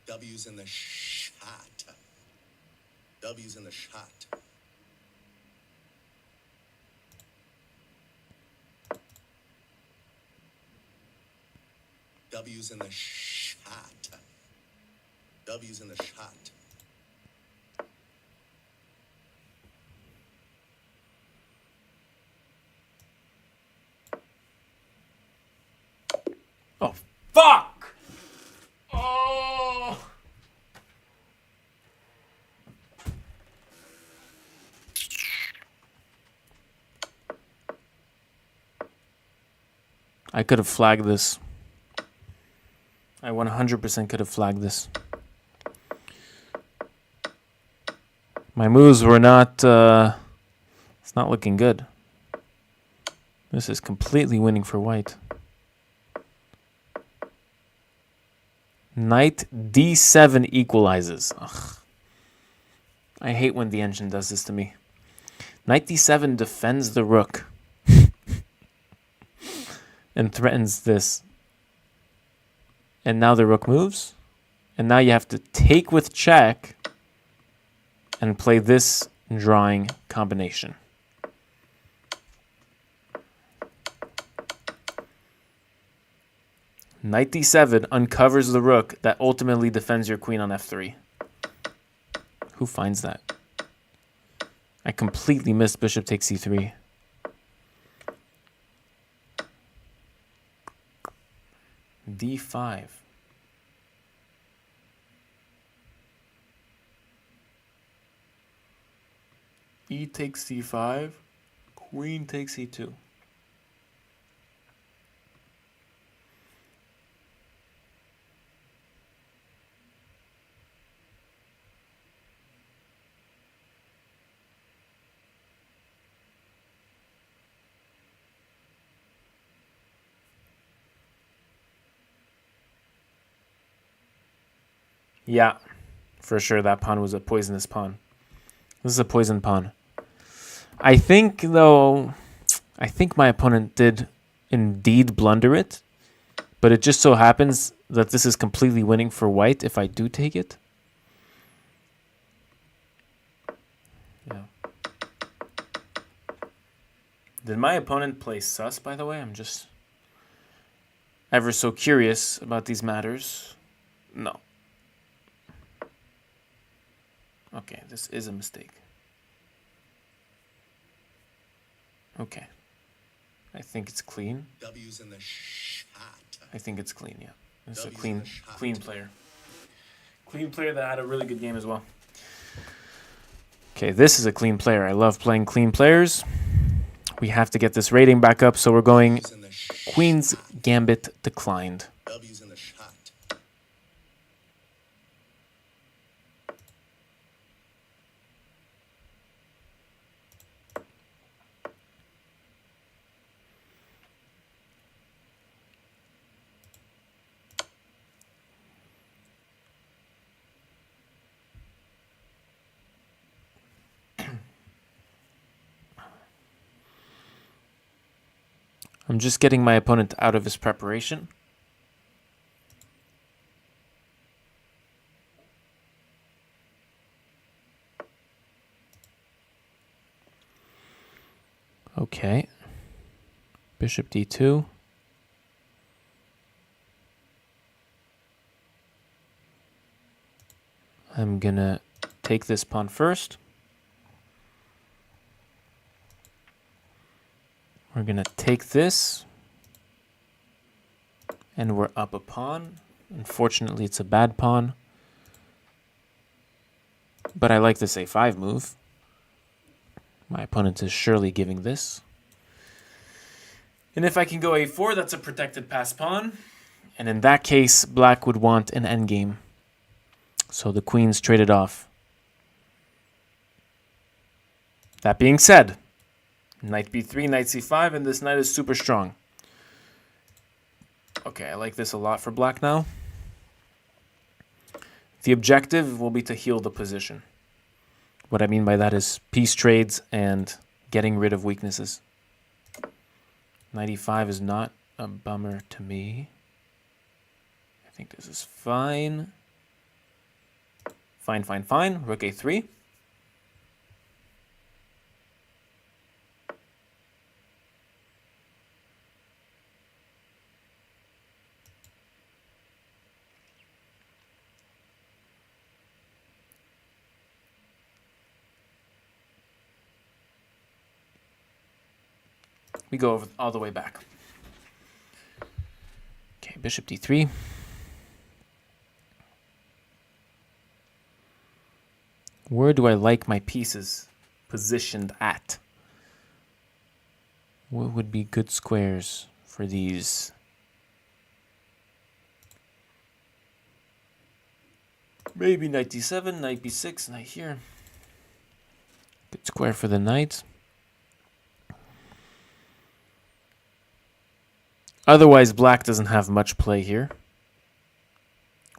W's in the shot. W's in the shot. W's in the shot. W's in the shot. Oh, fuck! Oh! I could have flagged this. I 100% could have flagged this. My moves were not, it's not looking good. This is completely winning for white. Knight d7 equalizes. Ugh. I hate when the engine does this to me. Knight d7 defends the rook. And threatens this. And now the rook moves. And now you have to take with check and play this drawing combination. Knight d7 uncovers the rook that ultimately defends your queen on f3. Who finds that? I completely missed bishop takes c3. d5. E takes c5. Queen takes e2. Yeah, for sure that pawn was a poisonous pawn. This is a poison pawn. I think, though, my opponent did indeed blunder it, but it just so happens that this is completely winning for white if I do take it. Yeah. Did my opponent play sus, by the way? I'm just ever so curious about these matters. No. Okay, this is a mistake. Okay. I think it's clean. W's in the shot. I think it's clean, yeah. This is a W's in the shot. clean player. Clean player that had a really good game as well. Okay, this is a clean player. I love playing clean players. We have to get this rating back up, so we're going W's in the shot. Queen's Gambit declined. W's in the shot. I'm just getting my opponent out of his preparation. Okay. Bishop d2. I'm gonna take this pawn first. We're gonna take this. And we're up a pawn. Unfortunately, it's a bad pawn. But I like this a5 move. My opponent is surely giving this. And if I can go a4, that's a protected pass pawn. And in that case, black would want an endgame. So the queen's traded off. That being said, knight b3, knight c5, and this knight is super strong. Okay, I like this a lot for black now. The objective will be to heal the position. What I mean by that is piece trades and getting rid of weaknesses. Knight e5 is not a bummer to me. I think this is fine. Fine, fine, fine. Rook a3. We go over all the way back. Okay, bishop d3. Where do I like my pieces positioned at? What would be good squares for these? Maybe knight d7, knight b6, knight here. Good square for the knight. Otherwise, black doesn't have much play here.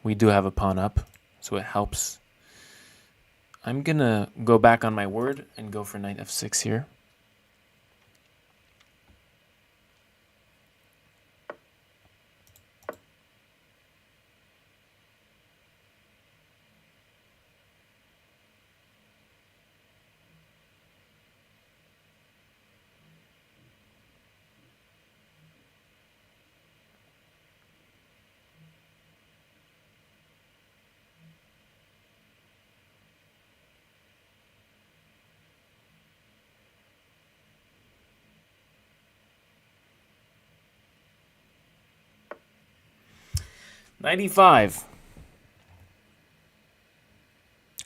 We do have a pawn up, so it helps. I'm going to go back on my word and go for knight f6 here. Knight e5.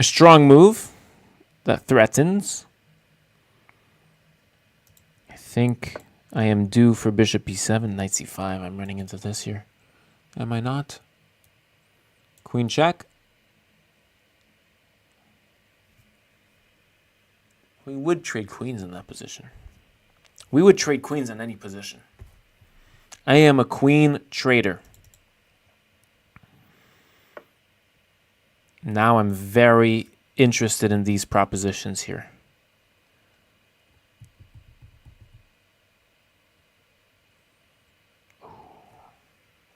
A strong move that threatens. I think I am due for bishop b7, knight c5. I'm running into this here. Am I not? Queen check. We would trade queens in that position. We would trade queens in any position. I am a queen trader. Now I'm very interested in these propositions here.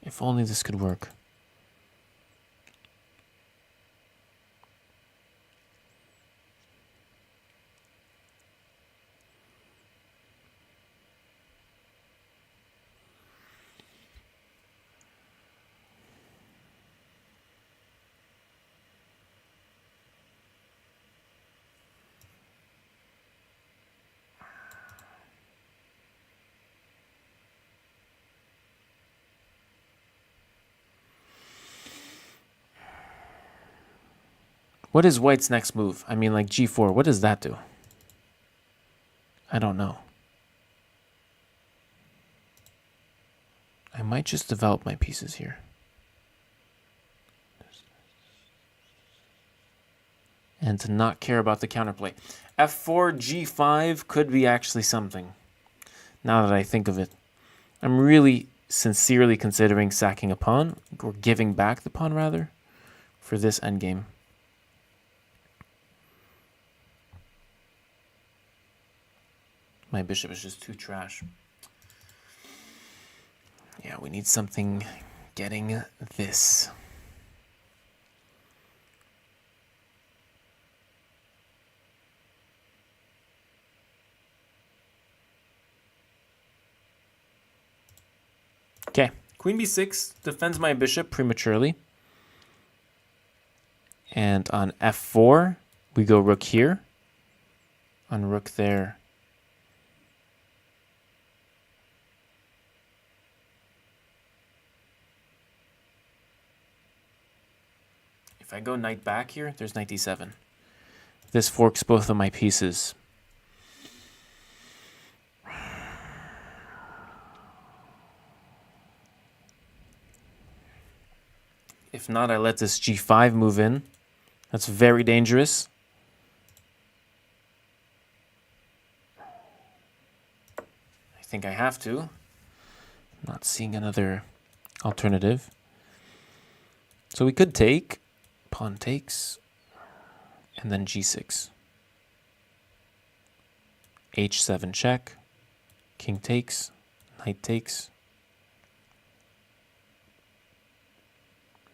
If only this could work. What is white's next move? I mean, like g4. What does that do? I don't know. I might just develop my pieces here. And to not care about the counterplay. f4, g5 could be actually something. Now that I think of it. I'm really sincerely considering sacking a pawn, or giving back the pawn rather, for this endgame. My bishop is just too trash. Yeah, we need something getting this. Okay, queen b6 defends my bishop prematurely. And on f4, we go rook here. On rook there. If I go knight back here, there's knight d7. This forks both of my pieces. If not, I let this g5 move in. That's very dangerous. I think I have to. I'm not seeing another alternative. So we could take, pawn takes, and then g6. h7 check, king takes, knight takes,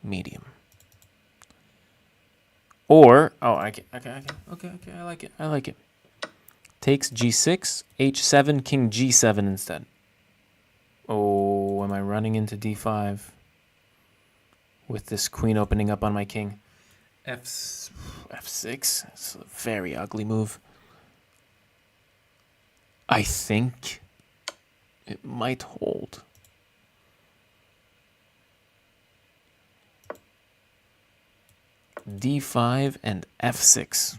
medium. Or, oh, okay, I like it. Takes g6, h7, king g7 instead. Oh, am I running into d5? With this queen opening up on my king. f6, it's a very ugly move. I think it might hold. d5 and f6.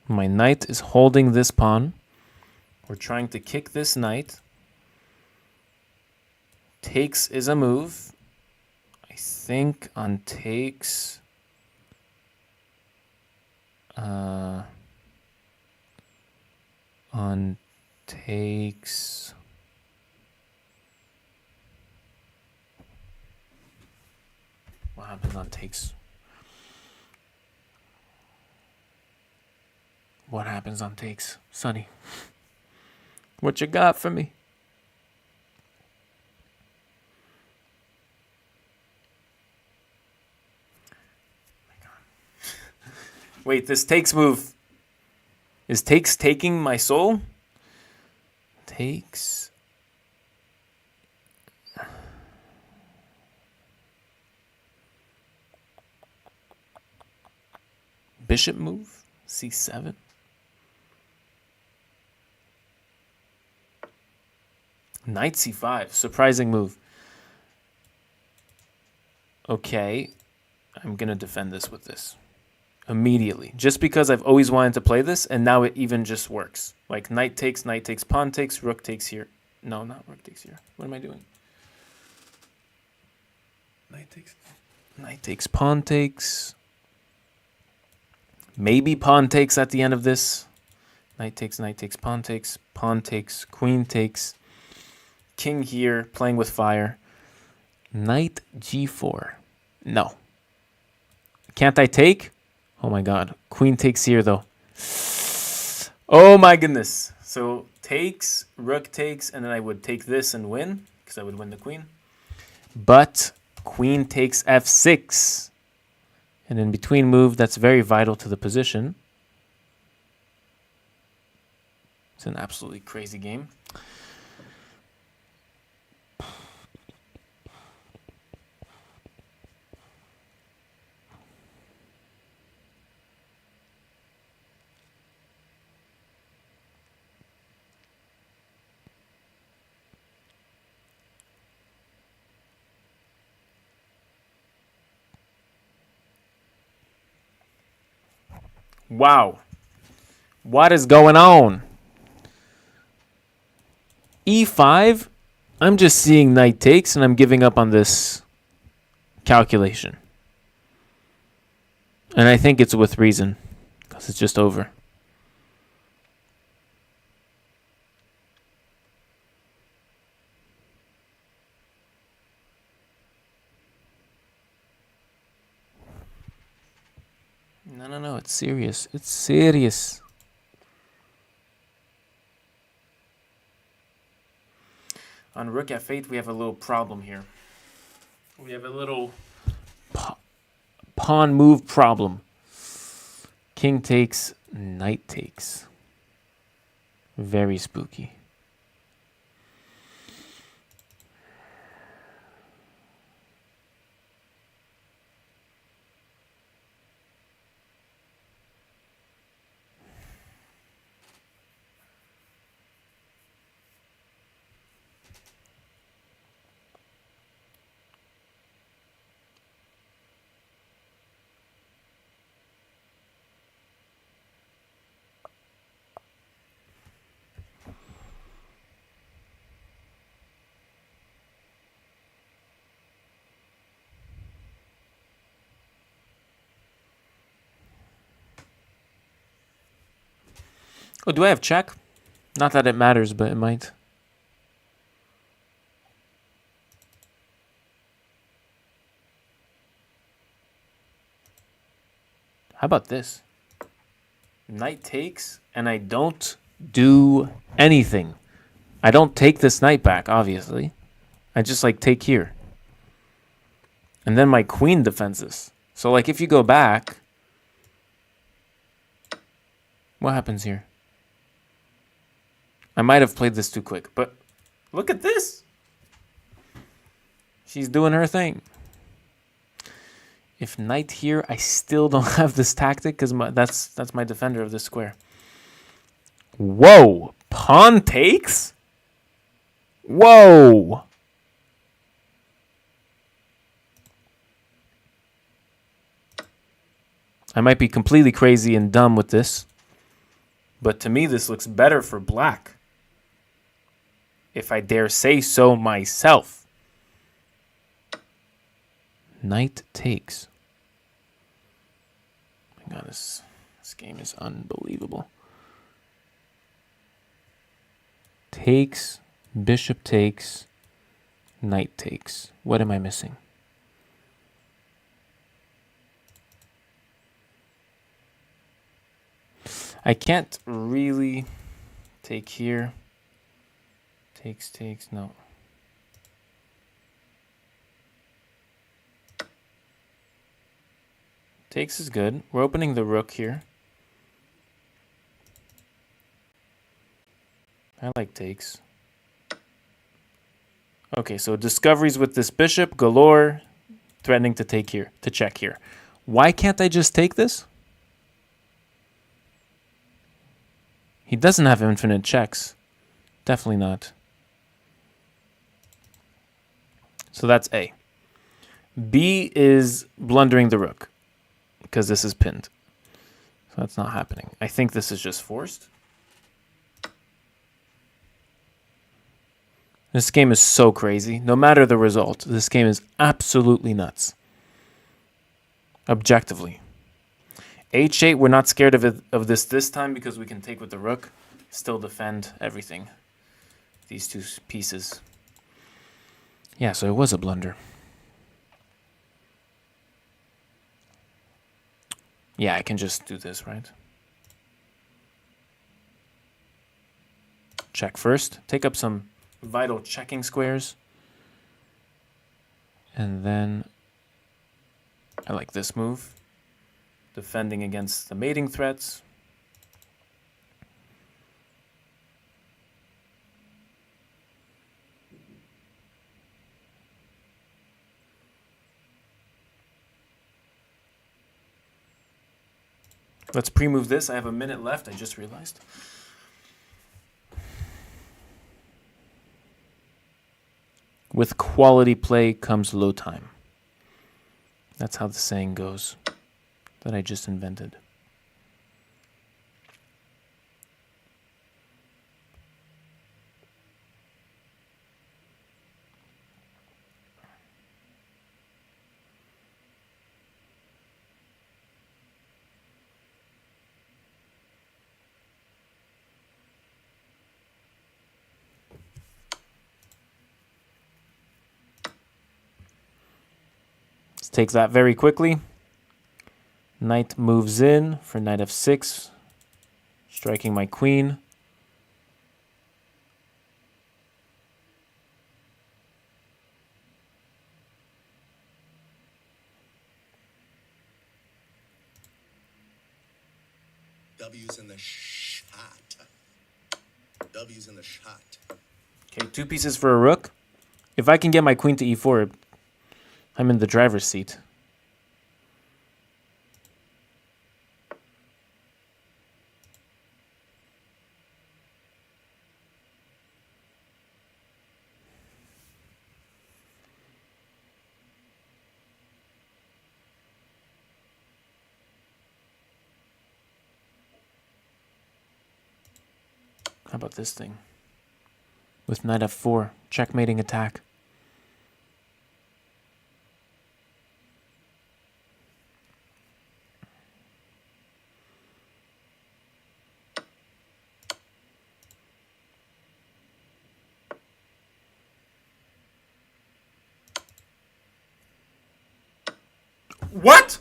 My knight is holding this pawn. We're trying to kick this knight. Takes is a move. I think on takes... on takes... What happens on takes? What happens on takes? Sonny, what you got for me? Wait, this takes move. Is takes taking my soul? Takes. Bishop move? c7? Knight c5. Surprising move. Okay. I'm going to defend this with this. Immediately. Just because I've always wanted to play this, and now it even just works. Like knight takes, pawn takes, rook takes here. No, not rook takes here. What am I doing? Knight takes, pawn takes. Maybe pawn takes at the end of this. Knight takes, pawn takes, queen takes. King here, playing with fire. Knight g4. No. Can't I take? Oh my god. Queen takes here, though. Oh my goodness. So takes, rook takes, and then I would take this and win, because I would win the queen. But queen takes f6. And in between move, that's very vital to the position. It's an absolutely crazy game. Wow. What is going on? e5, I'm just seeing knight takes and I'm giving up on this calculation. And I think it's with reason, because it's just over. No, it's serious. It's serious. On rook f8, we have a little problem here. We have a little pawn move problem. King takes, knight takes. Very spooky. Oh, do I have check? Not that it matters, but it might. How about this? Knight takes, and I don't do anything. I don't take this knight back, obviously. I just, like, take here. And then my queen defends this. So, like, if you go back... What happens here? I might have played this too quick, but look at this. She's doing her thing. If knight here, I still don't have this tactic because that's my defender of this square. Whoa! Pawn takes? Whoa! I might be completely crazy and dumb with this, but to me this looks better for black. If I dare say so myself. Knight takes. My God, this game is unbelievable. Takes, bishop takes, knight takes. What am I missing? I can't really take here. Takes, no. Takes is good. We're opening the rook here. I like takes. Okay, so discoveries with this bishop galore, threatening to take here, to check here. Why can't I just take this? He doesn't have infinite checks. Definitely not. So that's A. B is blundering the rook because this is pinned. So that's not happening. I think this is just forced. This game is so crazy. No matter the result, this game is absolutely nuts. Objectively. H8, we're not scared of this time because we can take with the rook. Still defend everything. These two pieces. Yeah, so it was a blunder. Yeah, I can just do this, right? Check first. Take up some vital checking squares. And then I like this move. Defending against the mating threats. Let's pre-move this. I have a minute left, I just realized. With quality play comes low time. That's how the saying goes that I just invented. Takes that very quickly. Knight moves in for knight f6, striking my queen. W's in the shot. Okay, 2 pieces for a rook. If I can get my queen to e4, I'm in the driver's seat. How about this thing? With knight f4, checkmating attack. What?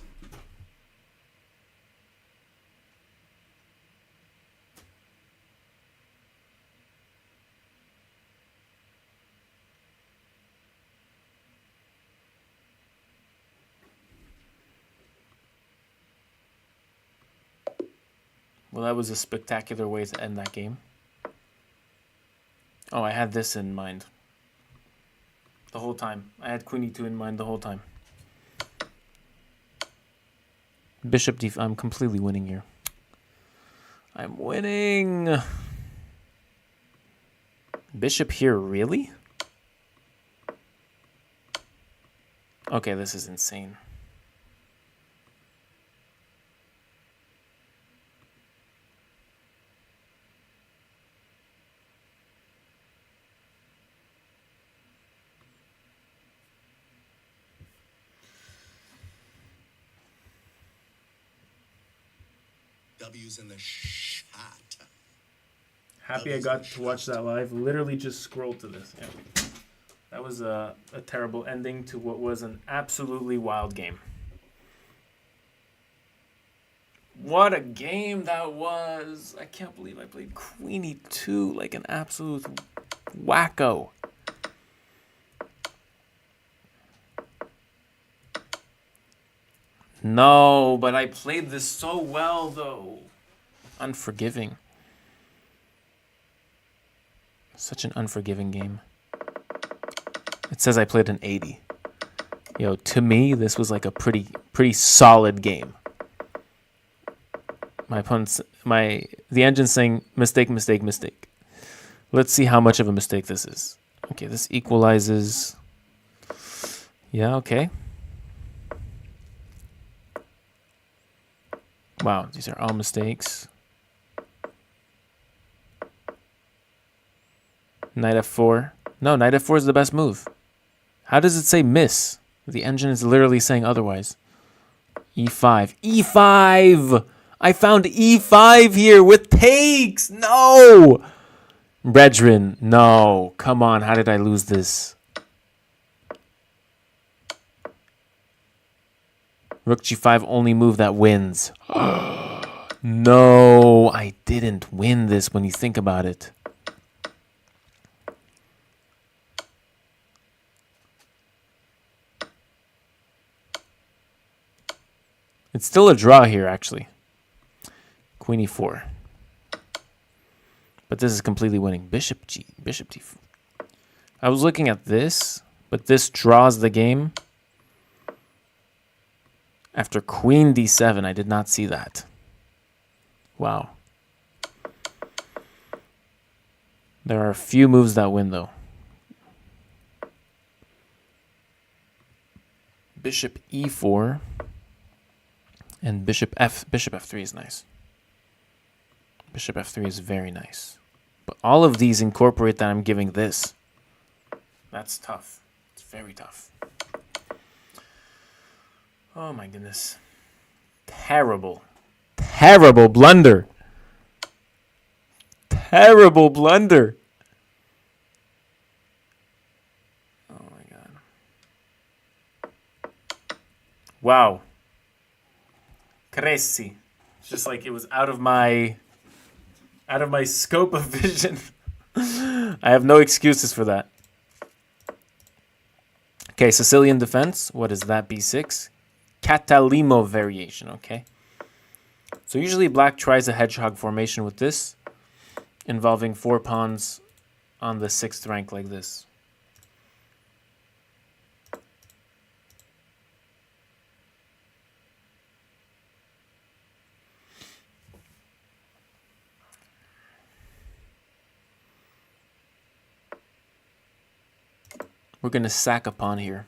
Well, that was a spectacular way to end that game. Oh, I had this in mind. The whole time. I had queen e2 in mind the whole time. Bishop d5. I'm completely winning here. I'm winning. Bishop here, really? Okay, this is insane. W's in the shot. Happy I got to watch that live. Literally just scrolled to this. Yeah. That was a terrible ending to what was an absolutely wild game. What a game that was. I can't believe I played queen e2 like an absolute wacko. No, but I played this so well, though. Unforgiving. Such an unforgiving game. It says I played an 80. Yo, to me, this was like a pretty solid game. My opponent's, the engine's saying mistake, mistake, mistake. Let's see how much of a mistake this is. Okay, this equalizes. Yeah, okay. Wow, these are all mistakes. Knight f4. No, knight f4 is the best move. How does it say miss? The engine is literally saying otherwise. e5. E5! I found e5 here with takes! No! Brethren, no. Come on, how did I lose this? Rook g5, only move that wins. No, I didn't win this when you think about it. It's still a draw here, actually. Queen e4. But this is completely winning. Bishop d4. I was looking at this, but this draws the game. After queen d7, I did not see that. Wow. There are a few moves that win, though. Bishop e4 and bishop f3 is nice. Bishop f3 is very nice. But all of these incorporate that I'm giving this. That's tough. It's very tough. Oh my goodness. Terrible. Terrible blunder. Terrible blunder. Oh my god. Wow. Crazy. It's just like it was out of my scope of vision. I have no excuses for that. Okay, Sicilian defense. What is that? B6. Catalimo variation, okay. So usually black tries a hedgehog formation with this. involving 4 pawns on the 6th rank like this. We're going to sack a pawn here.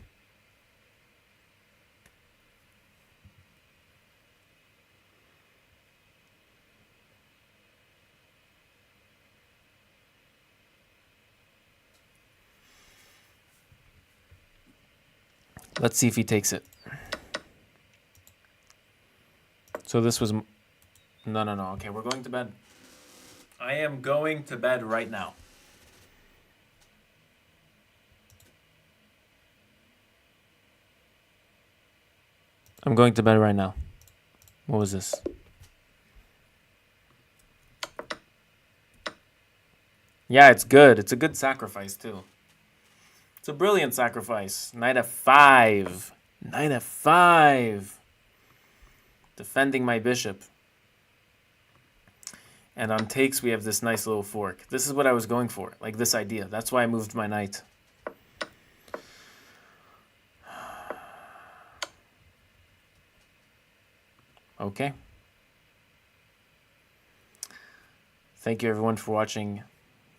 Let's see if he takes it. So this was... No. Okay, we're going to bed. I am going to bed right now. I'm going to bed right now. What was this? Yeah, it's good. It's a good sacrifice, too. It's a brilliant sacrifice. Knight f5. Knight f5. Defending my bishop. And on takes, we have this nice little fork. This is what I was going for, like this idea. That's why I moved my knight. Okay. Thank you, everyone, for watching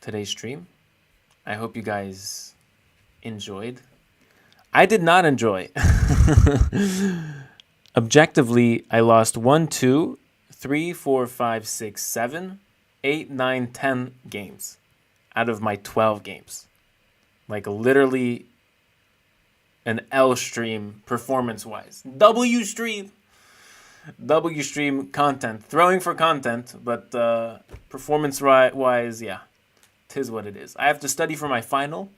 today's stream. I hope you guys enjoyed. I did not enjoy. Objectively, I lost 1, 2, 3, 4, 5, 6, 7, 8, 9, 10 games out of my 12 games. Like literally an L stream performance-wise. W stream content. Throwing for content, but performance-wise, yeah. 'Tis what it is. I have to study for my final,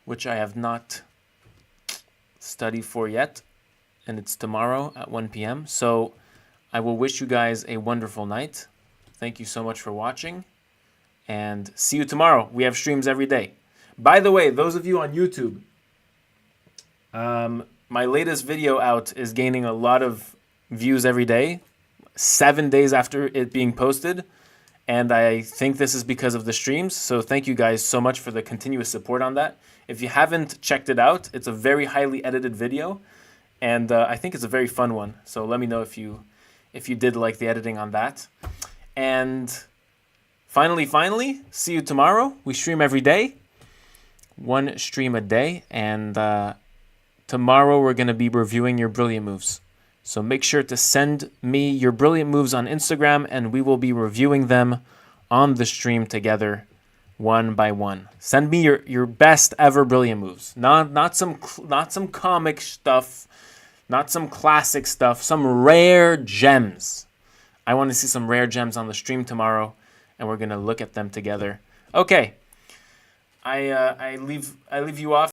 which I have not studied for yet. And it's tomorrow at 1 p.m. So I will wish you guys a wonderful night. Thank you so much for watching. And see you tomorrow. We have streams every day. By the way, those of you on YouTube, my latest video out is gaining a lot of views every day, 7 days after it being posted. And I think this is because of the streams. So thank you guys so much for the continuous support on that. If you haven't checked it out, it's a very highly edited video. And I think it's a very fun one. So let me know if you did like the editing on that. And finally, see you tomorrow. We stream every day. 1 stream a day. And tomorrow we're going to be reviewing your brilliant moves. So make sure to send me your brilliant moves on Instagram, and we will be reviewing them on the stream together, one by one. Send me your best ever brilliant moves. Not some comic stuff, not some classic stuff, some rare gems. I want to see some rare gems on the stream tomorrow, and we're gonna look at them together. Okay. I leave you off.